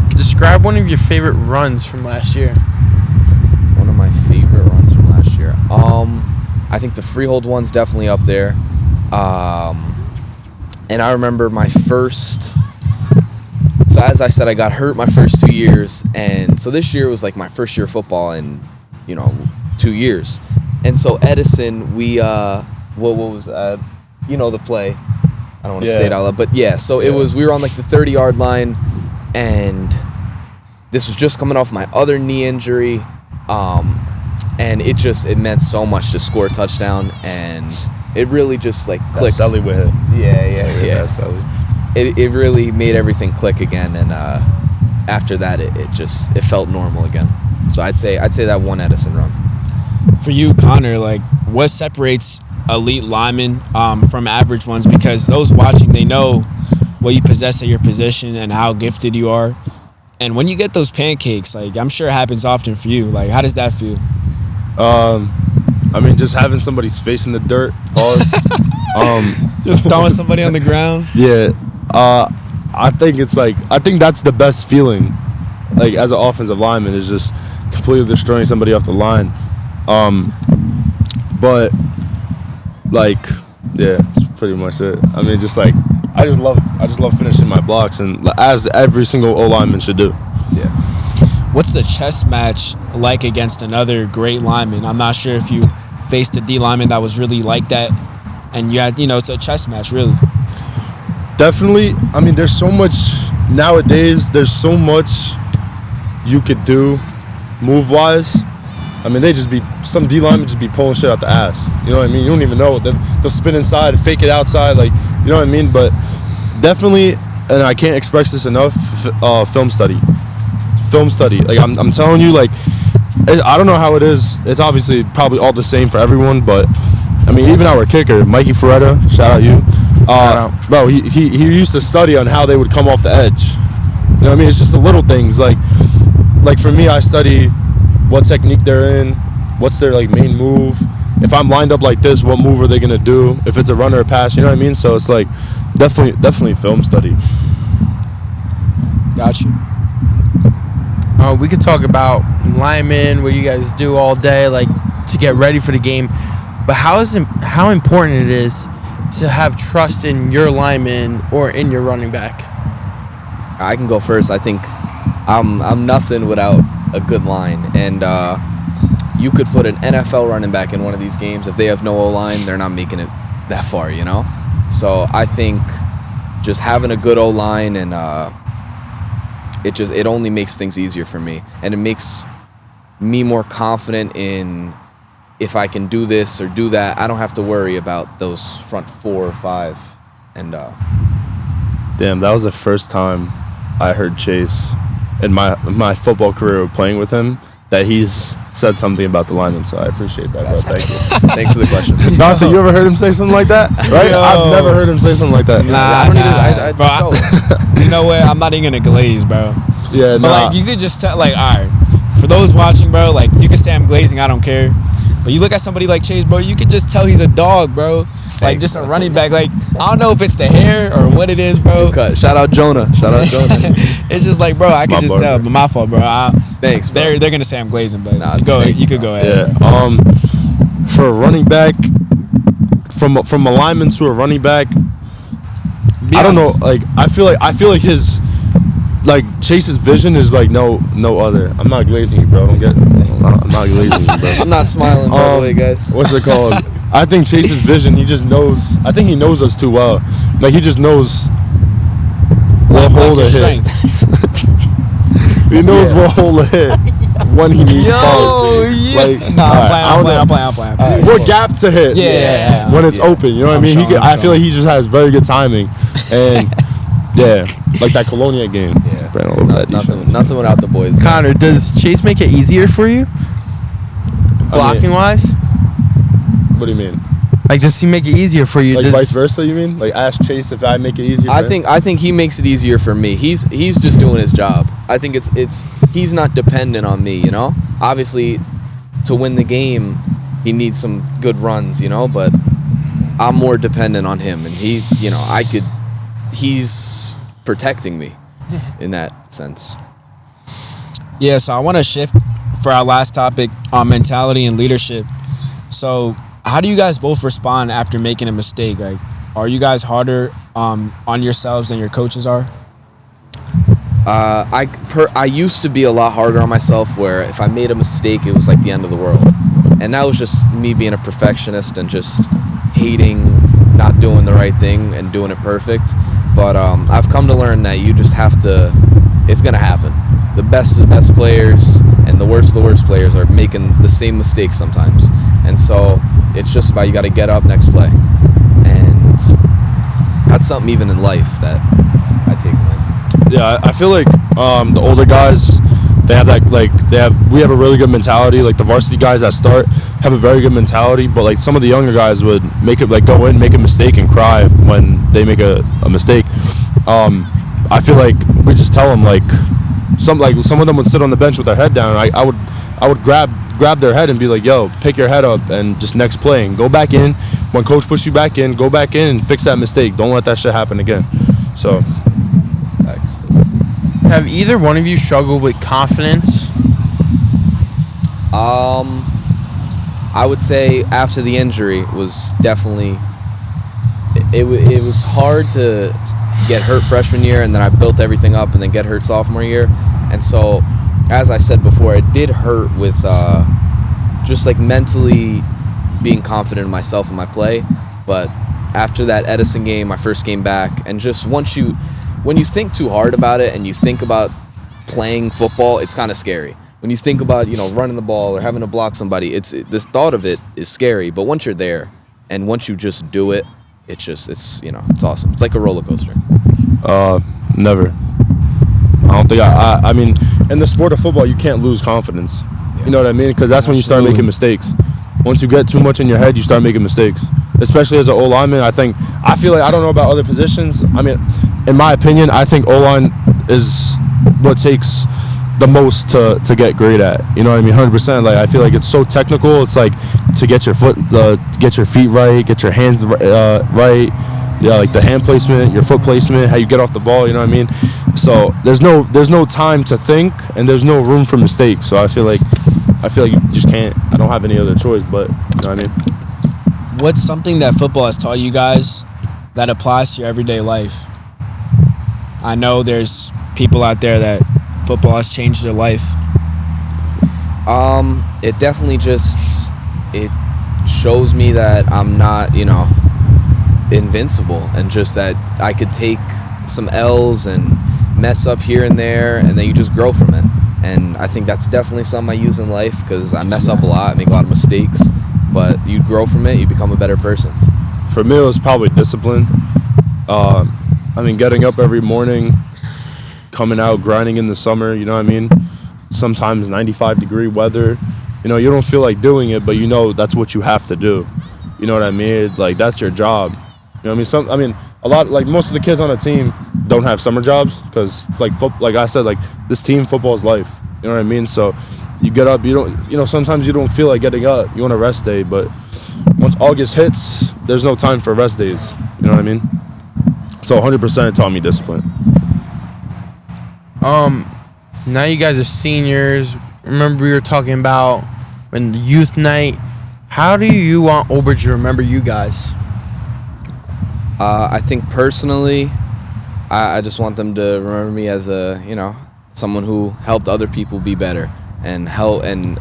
Describe one of your favorite runs from last year. One of my favorite runs from last year. I think the freehold one's definitely up there. And I remember my first. So as I said, I got hurt my first 2 years, and so this year was like my first year of football in 2 years. And so Edison, we what was that? The play. I don't want to say it out loud, but yeah. So it was, we were on like the 30-yard line, and this was just coming off my other knee injury, and it meant so much to score a touchdown, and it really just like clicked. Sully with it. Yeah. It really made everything click again, and after that, it felt normal again. So I'd say that one Edison run. For you, Connor, like what separates elite linemen from average ones? Because those watching, they know what you possess at your position and how gifted you are. And when you get those pancakes, like I'm sure it happens often for you. Like how does that feel? I mean, just having somebody's face in the dirt. Just throwing somebody on the ground. Yeah. I think that's the best feeling. Like as an offensive lineman, is just completely destroying somebody off the line. But like, yeah, that's pretty much it. I mean, just like I just love finishing my blocks, and as every single O lineman should do. Yeah. What's the chess match like against another great lineman? I'm not sure if you faced a D lineman that was really like that, and you had, it's a chess match, really. Definitely. I mean, there's so much nowadays. There's so much you could do, move-wise. I mean, some D linemen just be pulling shit out the ass. You know what I mean? You don't even know. They'll spin inside, fake it outside, like, you know what I mean? But definitely, and I can't express this enough, film study. Like, I'm telling you, like, I don't know how it is. It's obviously probably all the same for everyone, but I mean, even our kicker, Mikey Ferretta, shout out you. Bro, he used to study on how they would come off the edge. You know what I mean? It's just the little things. Like for me, I study what technique they're in, what's their like main move. If I'm lined up like this, what move are they gonna do? If it's a run or a pass, you know what I mean? So it's like definitely film study. Got you. We could talk about linemen, what you guys do all day, like to get ready for the game. But how important it is to have trust in your lineman or in your running back? I can go first. I think I'm nothing without a good line, and you could put an NFL running back in one of these games. If they have no O-line, they're not making it that far, So I think just having a good O-line, and it only makes things easier for me, and it makes me more confident in if I can do this or do that. I don't have to worry about those front 4 or 5. And damn, that was the first time I heard Chase in my football career playing with him that he's said something about the lineman, so I appreciate that, bro. Thank you. Thanks for the question. Dante, you ever heard him say something like that? Right? Yo. I've never heard him say something like that. Bro, you know what? I'm not even gonna glaze, bro. Yeah, But nah. like, you could just tell, like, all right, for those watching, bro, like, you can say I'm glazing, I don't care. But you look at somebody like Chase, bro, you could just tell he's a dog, bro. Like, just a running back. Like, I don't know if it's the hair or what it is, bro. Cut. Shout out Jonah. It's just like, bro, I can just tell. But my fault, bro. Thanks, bro. They're gonna say I'm glazing, but Nah, you could go ahead. Yeah. For a running back, from a lineman to a running back, Be I don't know. honest. Like, I feel like his, like, Chase's vision is like no other. I'm not glazing you, bro. I'm not glazing you, bro. I'm not smiling, by the way, guys. What's it called? I think Chase's vision, he just knows. I think he knows us too well. Like, he just knows what hole to hit. He knows what hole to hit when he needs balls. Like, I'm playing. what gap to hit. Yeah. When it's open, you know what I mean? I feel like he just has very good timing, and yeah, like that Colonia game. Yeah. Nothing without the boys. Connor, does Chase make it easier for you, blocking wise? What do you mean? Like, does he make it easier for you? Like vice versa, you mean? Like, ask Chase if I make it easier for him? I think he makes it easier for me. He's just doing his job. I think it's he's not dependent on me, you know? Obviously, to win the game, he needs some good runs, you know, but I'm more dependent on him, and he's protecting me in that sense. Yeah, so I want to shift for our last topic on mentality and leadership. So, how do you guys both respond after making a mistake? Like, are you guys harder on yourselves than your coaches are? I used to be a lot harder on myself, where if I made a mistake, it was like the end of the world. And that was just me being a perfectionist and just hating not doing the right thing and doing it perfect. But I've come to learn that you just have to, it's going to happen. The best of the best players and the worst of the worst players are making the same mistakes sometimes. And so it's just about, you got to get up next play. And that's something even in life that I take away. Yeah, I feel like the older guys, they have that, like, we have a really good mentality. Like, the varsity guys that start have a very good mentality, but like some of the younger guys would make it, like, go in, make a mistake and cry when they make a mistake. I feel like we just tell them, like some of them would sit on the bench with their head down. I would grab their head and be like, yo, pick your head up and just next play and go back in. When coach puts you back in, go back in and fix that mistake. Don't let that shit happen again. So Thanks. Have either one of you struggled with confidence? I would say after the injury was definitely, it was hard to get hurt freshman year, and then I built everything up and then get hurt sophomore year. And so, as I said before, it did hurt with just like mentally being confident in myself and my play. But after that Edison game, my first game back, and just when you think too hard about it and you think about playing football, it's kind of scary. When you think about, running the ball or having to block somebody, this thought of it is scary. But once you're there and once you just do it, it's awesome. It's like a roller coaster. Never. I don't think I mean, in the sport of football, you can't lose confidence. Yeah. You know what I mean? Because that's when you start making mistakes. Once you get too much in your head, you start making mistakes. Especially as an O-lineman, I feel like, I don't know about other positions. I mean, in my opinion, I think O-line is what takes the most to get great at. You know what I mean? 100%. Like, I feel like it's so technical. It's like to get your feet right, get your hands right. Yeah, like the hand placement, your foot placement, how you get off the ball. You know what I mean? So there's no time to think, and there's no room for mistakes. So I feel like you just can't. I don't have any other choice, but you know what I mean? What's something that football has taught you guys that applies to your everyday life? I know there's people out there that football has changed their life. It definitely it shows me that I'm not, invincible, and just that I could take some L's and mess up here and there, and then you just grow from it. And I think that's definitely something I use in life, because I mess up a lot, make a lot of mistakes, but you grow from it, you become a better person. For me, it was probably discipline. Getting up every morning, coming out, grinding in the summer, you know what I mean? sometimes 95-degree weather. You know, you don't feel like doing it, but you know that's what you have to do. You know what I mean? It's like, that's your job. You know what I mean? A lot, like most of the kids on the team don't have summer jobs because, like I said, like this team, football is life. You know what I mean? So you get up, sometimes you don't feel like getting up. You want a rest day, but once August hits, there's no time for rest days. You know what I mean? So 100% it taught me discipline. Now you guys are seniors. Remember we were talking about when the youth night. How do you want Old Bridge to remember you guys? I think personally, I just want them to remember me as someone who helped other people be better and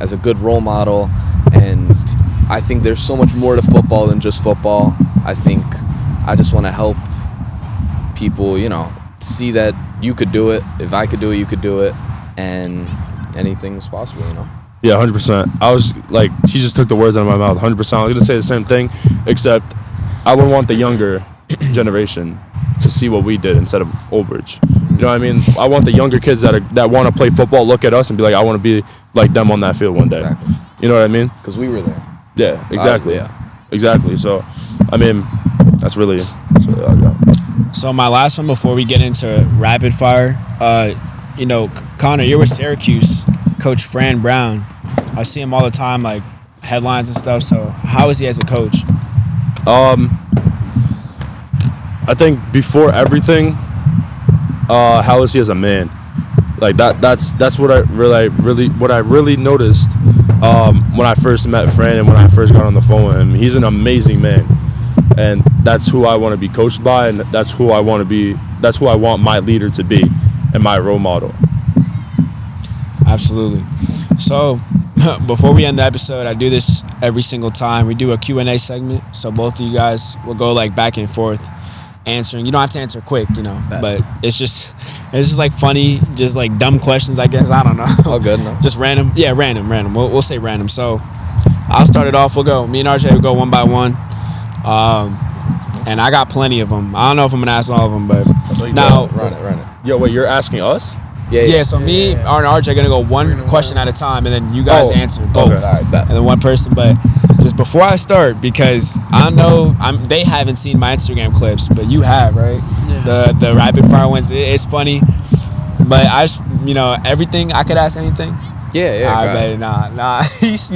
as a good role model. And I think there's so much more to football than just football. I think I just want to help people, see that you could do it. If I could do it, you could do it, and anything's possible, Yeah, 100%. I was like, he just took the words out of my mouth. 100%. I was going to say the same thing, except I would want the younger generation to see what we did instead of Old Bridge. You know what I mean? I want the younger kids that want to play football look at us and be like, I want to be like them on that field one day. Exactly. You know what I mean? Because we were there. Yeah, exactly. Yeah. Exactly. So, I mean, that's really all I got. So my last one before we get into rapid fire, Connor, you're with Syracuse, Coach Fran Brown. I see him all the time, like headlines and stuff. So how is he as a coach? I think before everything, how is he as a man? Like that's what I really noticed when I first met Fran and when I first got on the phone with him. He's an amazing man, and that's who I want to be coached by, and that's who I want to be. That's who I want my leader to be, and my role model. Absolutely. So before we end the episode, I do this every single time. We do a Q&A segment, so both of you guys will go like back and forth answering. You don't have to answer quick, but it's just like funny, just like dumb questions, I guess. I don't know. All good, no? Just random. Yeah, random. We'll say random. So I'll start it off. We'll go. Me and RJ will go one by one. And I got plenty of them. I don't know if I'm gonna ask all of them, but now run it. Yo, wait, you're asking us? Yeah. So me and RJ are gonna go one question at a time, and then you guys answer both, okay. All right, bet. and then one person. But just before I start, because I know they haven't seen my Instagram clips, but you have, right? Yeah. The rapid fire ones, it's funny. But I just, everything, I could ask anything. Yeah. I bet nah. He's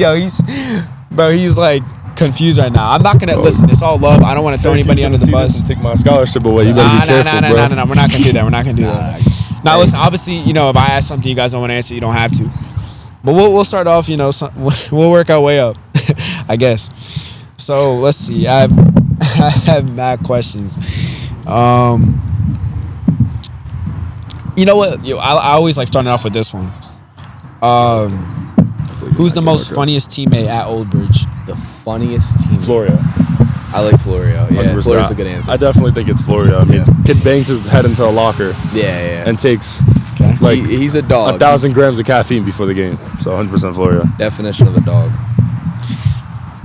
like confused right now. I'm not gonna listen. It's all love. I don't want to throw anybody under the bus. Take my scholarship away. You better be careful, bro. No. We're not gonna do that. Now listen. Obviously, if I ask something you guys don't want to answer, you don't have to. But we'll start off. We'll work our way up, I guess. So let's see. I have mad questions. You know what? I always like starting off with this one. Who's the most funniest teammate at Old Bridge? The funniest team. Florio. I like Florio. Yeah, 100%. Florio's a good answer. I definitely think it's Florio. I mean, kid bangs his head into a locker. Yeah. And takes he's a dog. 1,000 grams of caffeine before the game. So 100% Florio. Definition of a dog.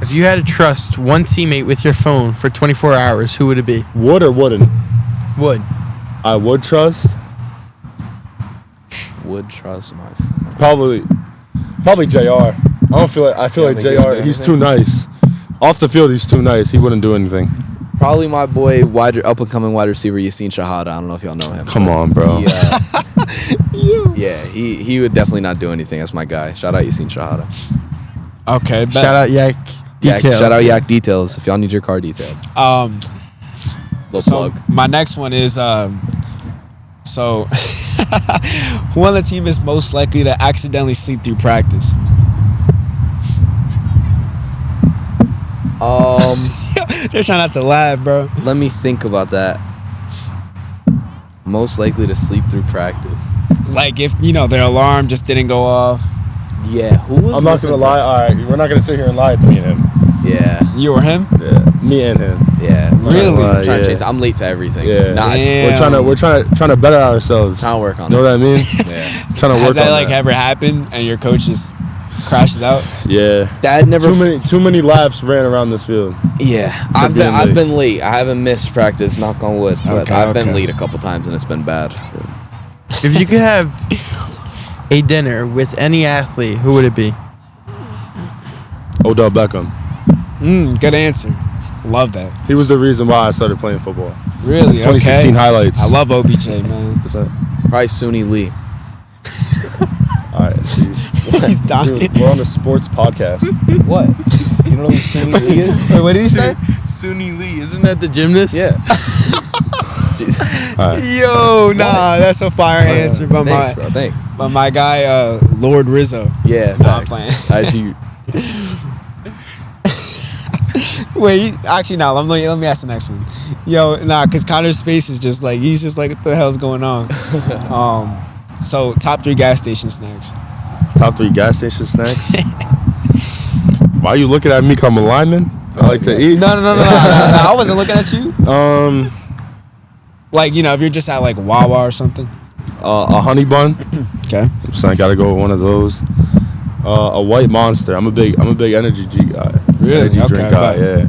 If you had to trust one teammate with your phone for 24 hours, who would it be? Would or wouldn't? Would. I would trust. Would trust my phone. Probably JR. I feel like JR, he's too nice. Off the field, he's too nice. He wouldn't do anything. Probably my boy, up-and-coming wide receiver, Yassine Shahada. I don't know if y'all know him. Come on, bro. He would definitely not do anything. That's my guy. Shout out Yassine Shahada. Okay. Bet. Shout out Yak Details. Shout out Yak Details if y'all need your car detailed. Plug. My next one is so who on the team is most likely to accidentally sleep through practice? They're trying not to laugh, bro. Let me think about that. Most likely to sleep through practice. Like if their alarm just didn't go off. Yeah, who was? I'm not gonna lie. All right, we're not gonna sit here and lie. It's me and him. Yeah. You or him? Yeah, me and him. Yeah. Really? I'm trying to change. I'm late to everything. Yeah. We're trying to better ourselves. Trying to work on it. Know what I mean? Yeah. Trying to work on Has that that. ever happened and your coach just crashes out? Yeah. That never. Too many laps ran around this field. Yeah. I've been late. I haven't missed practice. Knock on wood. But I've been late a couple times and it's been bad. If you could have a dinner with any athlete, who would it be? Odell Beckham. Good answer. Love that. He was the reason why I started playing football. Really? 2016 highlights. I love OBJ, man. Probably Suni Lee. All right, see. He's dying. Dude, we're on a sports podcast. What? You don't know who Suni Lee is? Wait, what did he say? Suni Lee, isn't that the gymnast? Yeah. All right. Yo, nah, that's a fire answer by Thanks, bro. Thanks. my guy, Lord Rizzo. Yeah, Nah, I'm facts. playing. Wait, actually, no. Let me ask the next one. Yo, nah, because Connor's face is just like, he's just like, what the hell's going on? So, top 3 gas station snacks. Top 3 gas station snacks. Why are you looking at me? Come a lineman? I like to eat. No. I wasn't looking at you. Like, you know, if you're just at like Wawa or something. A honey bun. Okay. So I gotta go with one of those. A white Monster. I'm a big energy guy. Really? Energy Okay, drink guy. Yeah.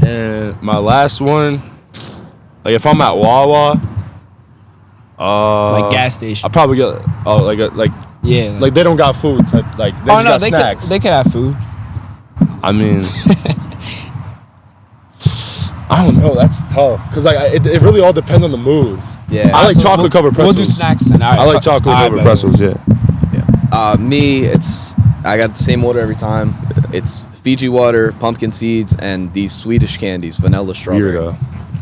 And my last one, like if I'm at Wawa, Like gas station. I probably get Yeah. like they don't got food type, like they just got snacks. They could have food. I mean, I don't know. That's tough because like it really all depends on the mood. Yeah. I like chocolate covered pretzels. We'll do snacks tonight. I like chocolate covered pretzels. Yeah. Me, I got the same order every time. It's Fiji water, pumpkin seeds, and these Swedish candies, vanilla strawberry. Weirdo.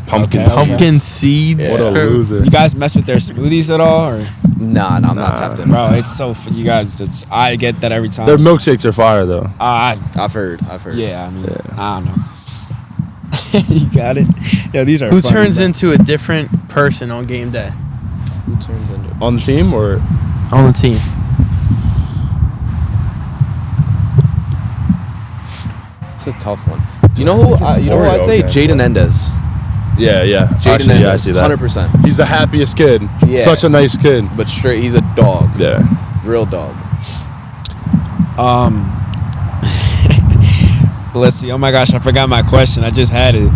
Pumpkin. Okay. Pumpkin seeds. What a loser. You guys mess with their smoothies at all? Or? Nah, I'm not tapped in. Bro, it's so you guys. I get that every time. Their milkshakes are fire though. I've heard. Yeah, I mean, I don't know. You got it. Yeah, these are. Who funny, turns bro. into a different person on game day? Who turns into? On the team or? On the team. It's a tough one. You know who? You know who I'd say? Okay. Jaden Endez. Yeah. Jaden Actually, Endez. yeah, I see that. 100%. He's the happiest kid. Yeah. Such a nice kid. But straight, he's a dog. Yeah. Real dog. Let's see. Oh my gosh, I forgot my question. I just had it.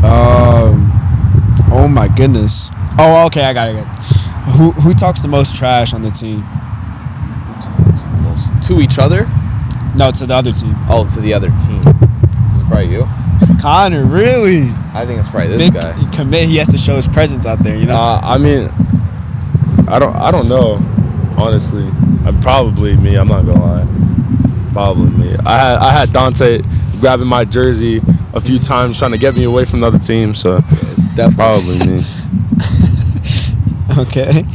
Oh my goodness. Oh, okay, I got it. Who talks the most trash on the team? Who's the most to each other? No, to the other team. Oh, to the other team. Is it probably you? Connor, really? I think it's probably this guy. Commit. He has to show his presence out there. You know. I mean, I don't know. Honestly, probably me. I'm not gonna lie. Probably me. I had Dante grabbing my jersey a few times trying to get me away from the other team. So It's definitely probably me. Okay.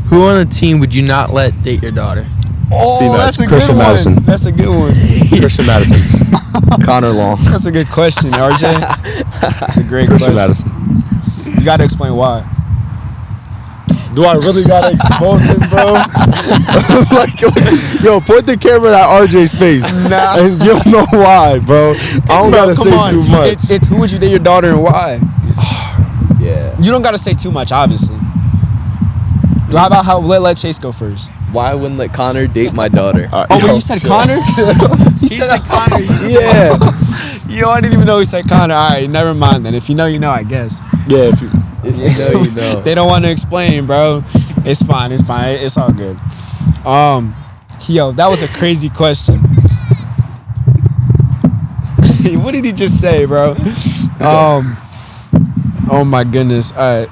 Who on the team would you not let date your daughter? Oh, C-Max, that's a Christian good Madison. one. That's a good one. Christian Madison. Connor Long. That's a good question, RJ. That's a great Christian question. Madison. You got to explain why. Do I really gotta expose him, bro? like, yo, point the camera at RJ's face. Nah. And you'll know why, bro. I don't gotta come say on. too much. It's who would you date your daughter and why? Yeah. You don't got to say too much, obviously. How about let Chase go first? Why wouldn't let Connor date my daughter? Oh, wait, you said chill. Connor? He said Connor. Yeah. Yo, I didn't even know he said Connor. All right, never mind then. If you know, you know, I guess. Yeah, if you know, you know. They don't want to explain, bro. It's fine. It's fine. It's all good. Yo, that was a crazy question. What did he just say, bro? Oh my goodness. All right.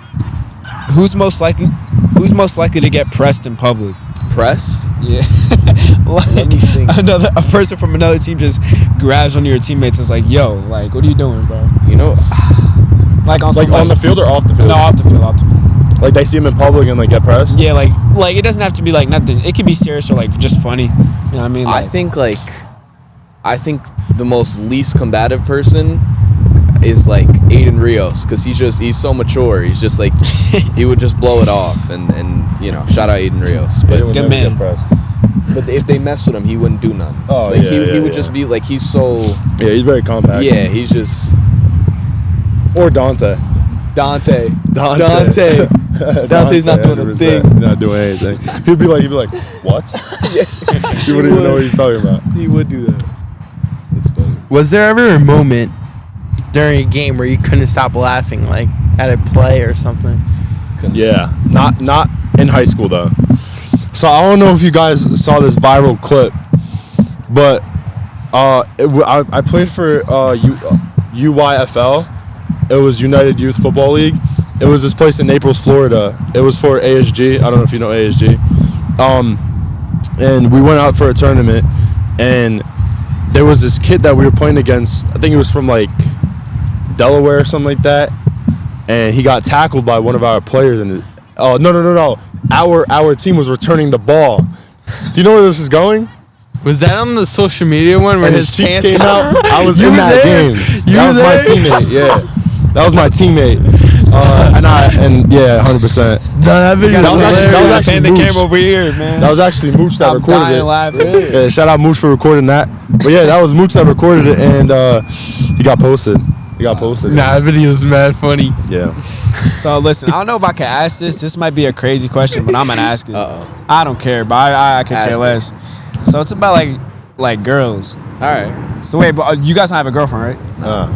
Who's most likely to get pressed in public? Pressed? Yeah. Let me think. A person from another team just grabs one of your teammates and is like, yo, like, what are you doing, bro? You know, Like on on the field or off the field? No, off the field. Like they see him in public and like get pressed? Yeah, like it doesn't have to be like nothing. It could be serious or like just funny. You know what I mean? I think the most least combative person is like Aiden Rios, because he's so mature. He's just like he would just blow it off, and you know, shout out Aiden Rios. But Good man. but if they mess with him, he wouldn't do nothing. Oh, like yeah, he would just be like, he's so Yeah, he's very compact. yeah, he's just Or Dante. Dante. Dante's not doing a thing. He's not doing anything. He'd be like, what? He wouldn't even know what he's talking about. He would do that. That's funny. Was there ever a moment during a game where you couldn't stop laughing, like at a play or something? Yeah, not in high school though. So I don't know if you guys saw this viral clip, but I played for UYFL. It was United Youth Football League. It was this place in Naples, Florida. It was for ASG. I don't know if you know ASG. And we went out for a tournament, and there was this kid that we were playing against. I think he was from like Delaware or something like that, and he got tackled by one of our players. And no. Our team was returning the ball. Do you know where this is going? Was that on the social media one where And his cheeks pants came out? I was You in were that there? game. You That were was my there? teammate. Yeah, that was my teammate. And yeah, 100%. No, that video That was actually Pan the Mooch. camera over here, man. That was actually Mooch that I'm recorded dying it. laughing. Yeah, shout out Mooch for recording that. But yeah, that was Mooch that recorded it, and he got posted. Nah, that video's mad funny. Yeah. So listen, I don't know if I can ask this. This might be a crazy question, but I'm gonna ask it. Uh-oh. I don't care, but I could care Ask less. So it's about like girls. All right. So wait, but you guys don't have a girlfriend, right?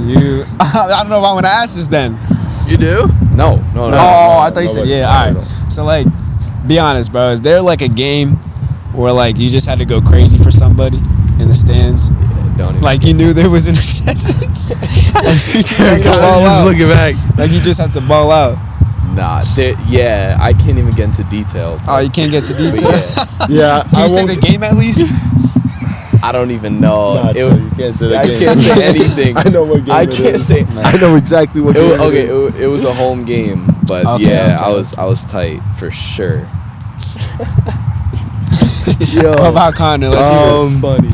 You? I don't know if I want to ask this then. You do? No. Oh, I thought you said nobody- yeah. All right. So like, be honest, bro. Is there like a game where like you just had to go crazy for somebody in the stands? Don't even. Like you knew there was an attendance. And you just had to ball Just out. looking back. Like you just had to ball out. Nah. Yeah, I can't even get into detail. Oh, you can't get to But detail. Yeah. Can you say the game at least? I don't even know. Nah, chill, you can't say that I game. can't say anything. I know what game I it can't is. say. I know exactly what. It was, game okay, it is. it was a home game, but Okay, yeah, okay. I was tight for sure. Yo. What about Connor? Let's hear it. Um, funny.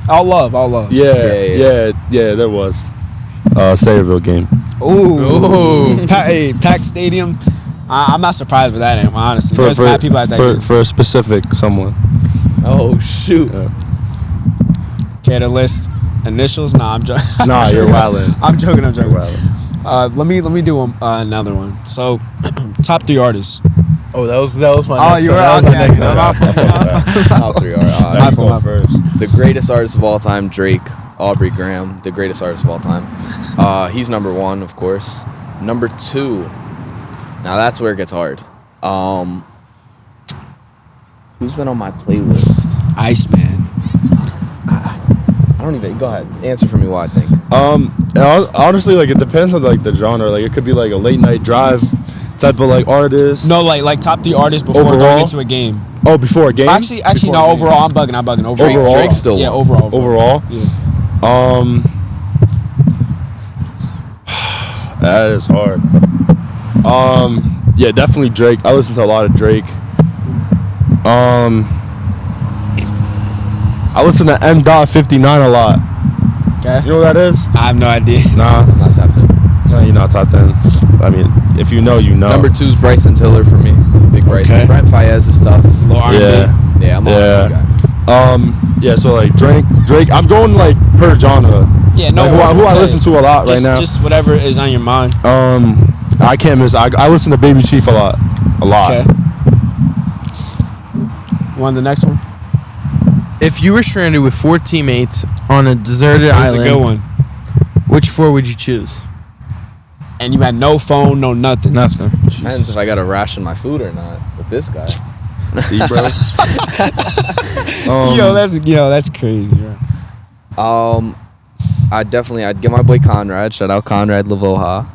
All love. Yeah. There was. Sayreville game. Ooh. Packed stadium. I'm not surprised with that, honestly. There's bad people at that game. for a specific someone. Oh shoot. Yeah. Care to list initials? Nah, I'm joking. Nah, you're wildin'. I'm joking. You're wildin'. Let me do another one. So, top 3 artists. Oh, that was my Oh, next you one. were That was my okay. next No, one. my fault. Top 3 are My fault. Go first. the greatest artist of all time, Drake, Aubrey Graham, the greatest artist of all time. He's number 1, of course. Number 2. Now that's where it gets hard. Who's been on my playlist? Iceman. I don't even. Go ahead. Answer for me. What I think. Honestly, like it depends on like the genre. Like it could be like a late night drive type of like artist. No, like top 3 artists before Overall? going into a game. Oh, before a game. Actually, Before no. a game. Overall, I'm bugging. Overall. Overall? Drake's still Yeah, one. overall. Overall. Yeah. That is hard. Yeah, definitely Drake. I listen to a lot of Drake. I listen to M.59 a lot. Okay. You know what that is? I have no idea. Nah, I'm not tapped in. no, you're not top 10. I mean, if you know, you know. Number 2 is Bryson Tiller for me. Big Bryson. Okay. Brent Fayez is tough. Little R&B. Yeah. Yeah, I'm a guy. Yeah, so like Drake. I'm going like per genre. Yeah, no. Like, who I yeah. listen to a lot Just, right now. Just whatever is on your mind. I can't miss. I listen to Baby Chief a lot. Okay. Want the next one? If you were stranded with 4 teammates on a deserted That's a island, good one. which 4 would you choose? And you had no phone, no nothing. Nothing. Depends if I got to ration my food or not with this guy. See, bro. That's crazy. Bro. I'd get my boy Conrad. Shout out Conrad Lavoha.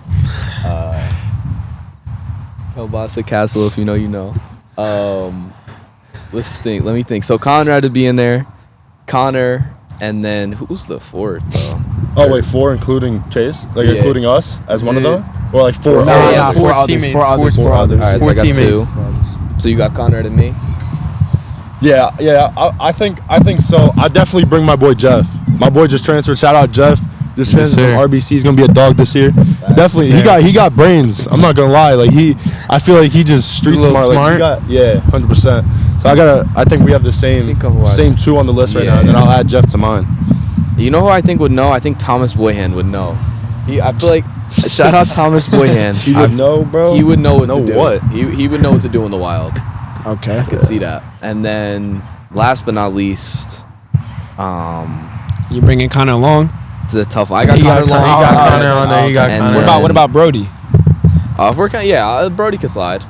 Kelbasa Castle, if you know, you know. Let me think. So Conrad would be in there. Connor, and then who's the 4th though? Oh wait, 4 including Chase, like Yeah. including us as one of Yeah. them, or like 4. No, yeah, 4 others. teammates. 4 others. Four 4 others. All right, so 4 I got teammates. 2. So you got Conrad and me. Yeah. I think so. I definitely bring my boy Jeff. My boy just transferred. Shout out Jeff. Just transferred sir. from RBC. He's gonna be a dog this year. Definitely, he got brains. I'm not gonna lie. Like I feel like he just street A little smart. Like, smart? 100%. So I think we have the same Think of who I- 2 on the list right now, and then I'll add Jeff to mine. You know who I think would know? I think Thomas Boyhan would know. I feel like shout out Thomas Boyhan. He would know, bro. He would know what Know to do. what? He would know what to do in the wild. Okay. I could see that. And then last but not least, You bringing Connor along? it's a tough one. I got He got Connor Long. Connor on there, he got And Connor. then- What about Brody? If we're Brody could slide.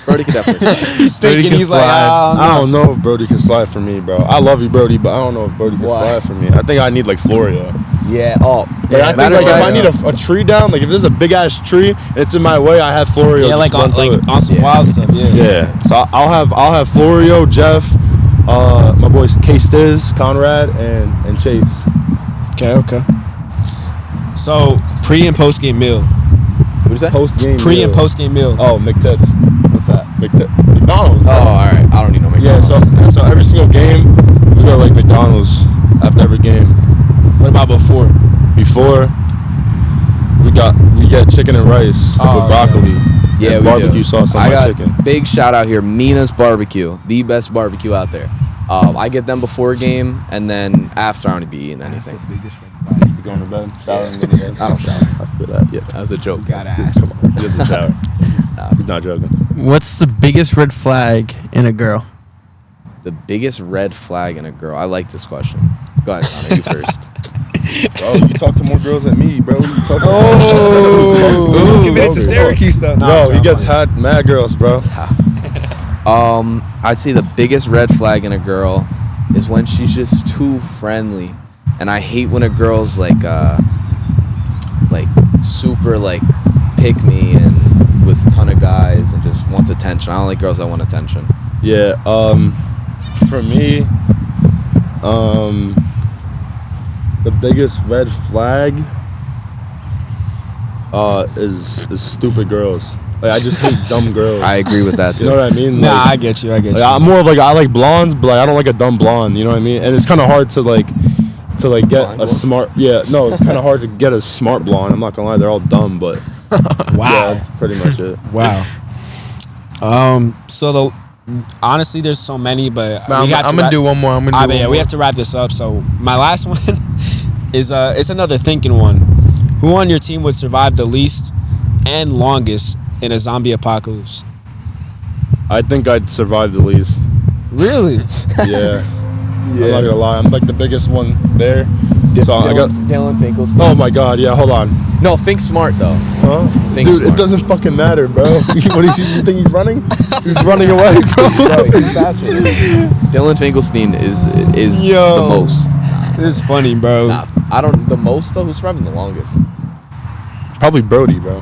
Brody could definitely slide. He's thinking, he's like, I don't know if Brody can slide for me, bro. I love you, Brody, but I don't know if Brody can slide for me. I think I need like Florio. Yeah. Oh, Like, I think like if I need a tree down, like if there's a big ass tree, it's in my way. I have Florio. yeah, like on some wild stuff. Yeah. Yeah. So I'll have Florio, Jeff, my boys K-Stiz, Conrad, and Chase. Okay. So pre and post game meal. What is that? Post game. Pre and post game meal. Oh, McTits. What's that? McDonald's. Oh, all right. I don't need no Yeah. McDonald's. So every single game we go to like McDonald's after every game. What about before? Before we get chicken and rice with broccoli. Yeah, and we barbecue do. sauce on I my got chicken. big shout out here, Mina's Barbecue, the best barbecue out there. I get them before a game, and then after I don't be eating anything. You going to bed? Showering, going to bed? I don't shower. I feel that. Yeah. That was a joke. Gotta ask. Come on. He doesn't shower. He's not joking. What's the biggest red flag in a girl? The biggest red flag in a girl. I like this question. Go ahead, Connor. You first. Bro, you talk to more girls than me, bro. Let's give it to Syracuse though. Yo, he gets mad girls, bro. I'd say the biggest red flag in a girl is when she's just too friendly, and I hate when a girl's like super like pick me and with a ton of guys and just wants attention. I don't like girls that want attention. Yeah. For me, the biggest red flag is stupid girls. Like I just hate dumb girls. I agree with that too. You know what I mean? Nah, Like, I get you. I'm more of like I like blondes, but like I don't like a dumb blonde. You know what I mean? And it's kind of hard to like get Find a one. smart. Yeah, no, it's kind of hard to get a smart blonde. I'm not gonna lie, they're all dumb, but Wow. yeah, that's pretty much it. Wow. So honestly, there's so many, but I'm gonna do one more. We have to wrap this up. So my last one is it's another thinking one. Who on your team would survive the least and longest in a zombie apocalypse? I think I'd survive the least. Really? Yeah. I'm not gonna lie, I'm like the biggest one there. So I got. Dylan Finkelstein. Oh my God! Yeah, hold on. No, think smart though. Huh? Think Dude, smart. it doesn't fucking matter, bro. What do you think he's running? He's running away, bro. Bro, he's faster. Dylan Finkelstein is Yo. the most. This is funny, bro. Nah, I don't. The most though. Who's surviving the longest? Probably Brody, bro.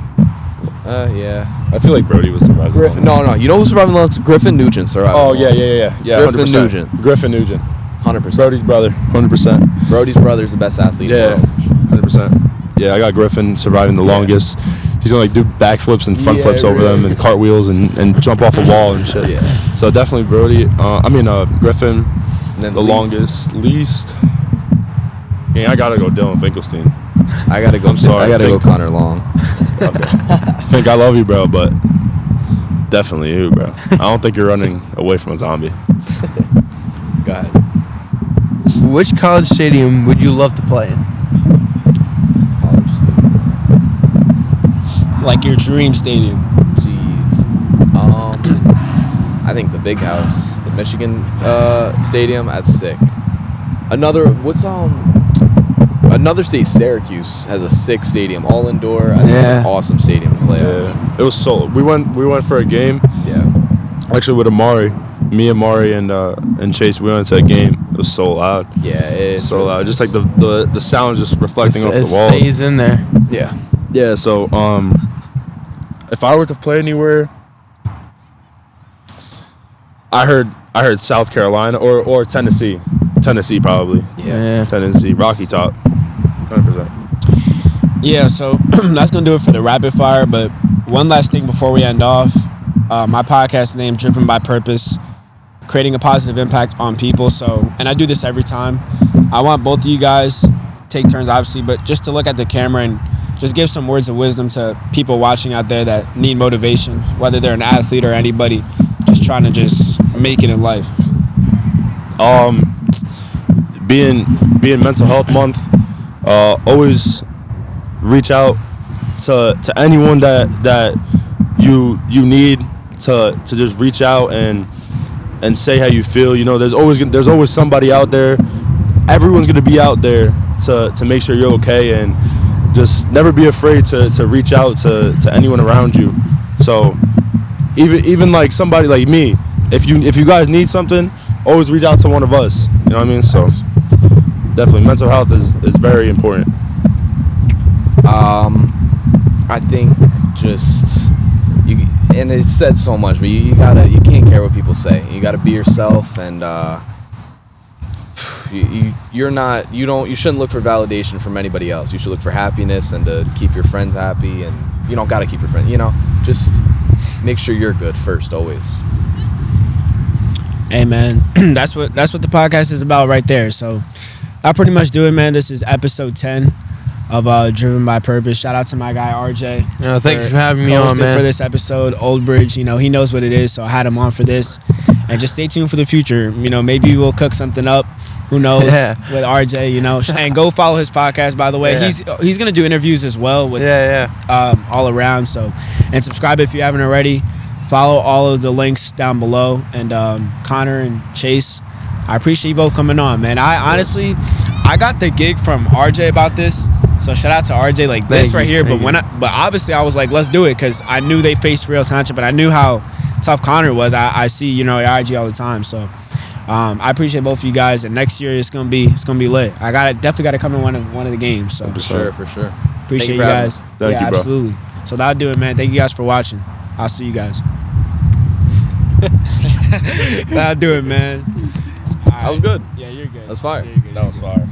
Yeah. I feel like Brody was surviving. Griffin. No. You know who's surviving the longest? Griffin Nugent surviving. Oh the yeah. longest. Griffin 100%. Nugent. Griffin Nugent. 100%. Brody's brother. 100%. Brody's brother is the best athlete Yeah. in the world. 100%. Yeah, I got Griffin surviving the longest. He's gonna like do backflips and front flips over them and cartwheels and jump off a wall and shit. Yeah. So definitely Brody. Griffin. And then The longest, least. Yeah, I gotta go Dylan Finkelstein. I gotta go. I'm sorry, I gotta Fink. go Connor Long. Okay. Fink, I love you, bro, but definitely you, bro. I don't think you're running away from a zombie. Go ahead. Which college stadium would you love to play in? College stadium. Like your dream stadium. Jeez. I think the Big House, the Michigan stadium. That's sick. Another state, Syracuse, has a sick stadium, all indoor. I think it's an awesome stadium to play at. Yeah, it was so. We went for a game. Yeah. Actually, with Amari, me, Amari, and Chase, we went to a game. It was so loud. Yeah, it's So really loud. Just nice. like the sound just reflecting off It the wall. stays in there. Yeah. Yeah. So if I were to play anywhere, I heard South Carolina or Tennessee. Tennessee probably. Yeah. Tennessee, Rocky Top. 100%. Yeah, so that's going to do it for the rapid fire. But one last thing before we end off. My podcast name, Driven by Purpose, creating a positive impact on people. So, and I do this every time. I want both of you guys, take turns obviously, but just to look at the camera and just give some words of wisdom to people watching out there that need motivation, whether they're an athlete or anybody just trying to just make it in life. Being Mental Health Month, always reach out to anyone that you need to just reach out and say how you feel. You know, there's always somebody out there. Everyone's gonna be out there to make sure you're okay, and just never be afraid to reach out to anyone around you. So even like somebody like me, if you guys need something, always reach out to one of us. You know what I mean? So definitely mental health is very important. I think just you, and it's said so much, but you can't care what people say. You gotta be yourself, and you shouldn't look for validation from anybody else. You should look for happiness and to keep your friends happy, and you don't gotta keep your friends. Just make sure you're good first, always. Hey man, that's what the podcast is about right there. So I pretty much do it, man. This is episode 10 of Driven by Purpose. Shout out to my guy RJ. Thank you for having me on, man. For this episode, Old Bridge. He knows what it is, so I had him on for this. And just stay tuned for the future. Maybe we'll cook something up. Who knows? Yeah. With RJ, and go follow his podcast. By the way, Yeah. he's gonna do interviews as well with all around. So, and subscribe if you haven't already. Follow all of the links down below. And Connor and Chase, I appreciate you both coming on, man. I honestly got the gig from RJ about this. So shout out to RJ, like this right here. But but obviously I was like, let's do it, because I knew they faced Real Township, but I knew how tough Connor was. I see your IG all the time. So I appreciate both of you guys. And next year it's gonna be lit. I definitely gotta come to one of the games. So For sure. Appreciate you guys. Thank you, bro. Absolutely. So that'll do it, man. Thank you guys for watching. I'll see you guys. That'll do it, man. That was good. Yeah, you're good. That's fire. Yeah, you're good. That was fire.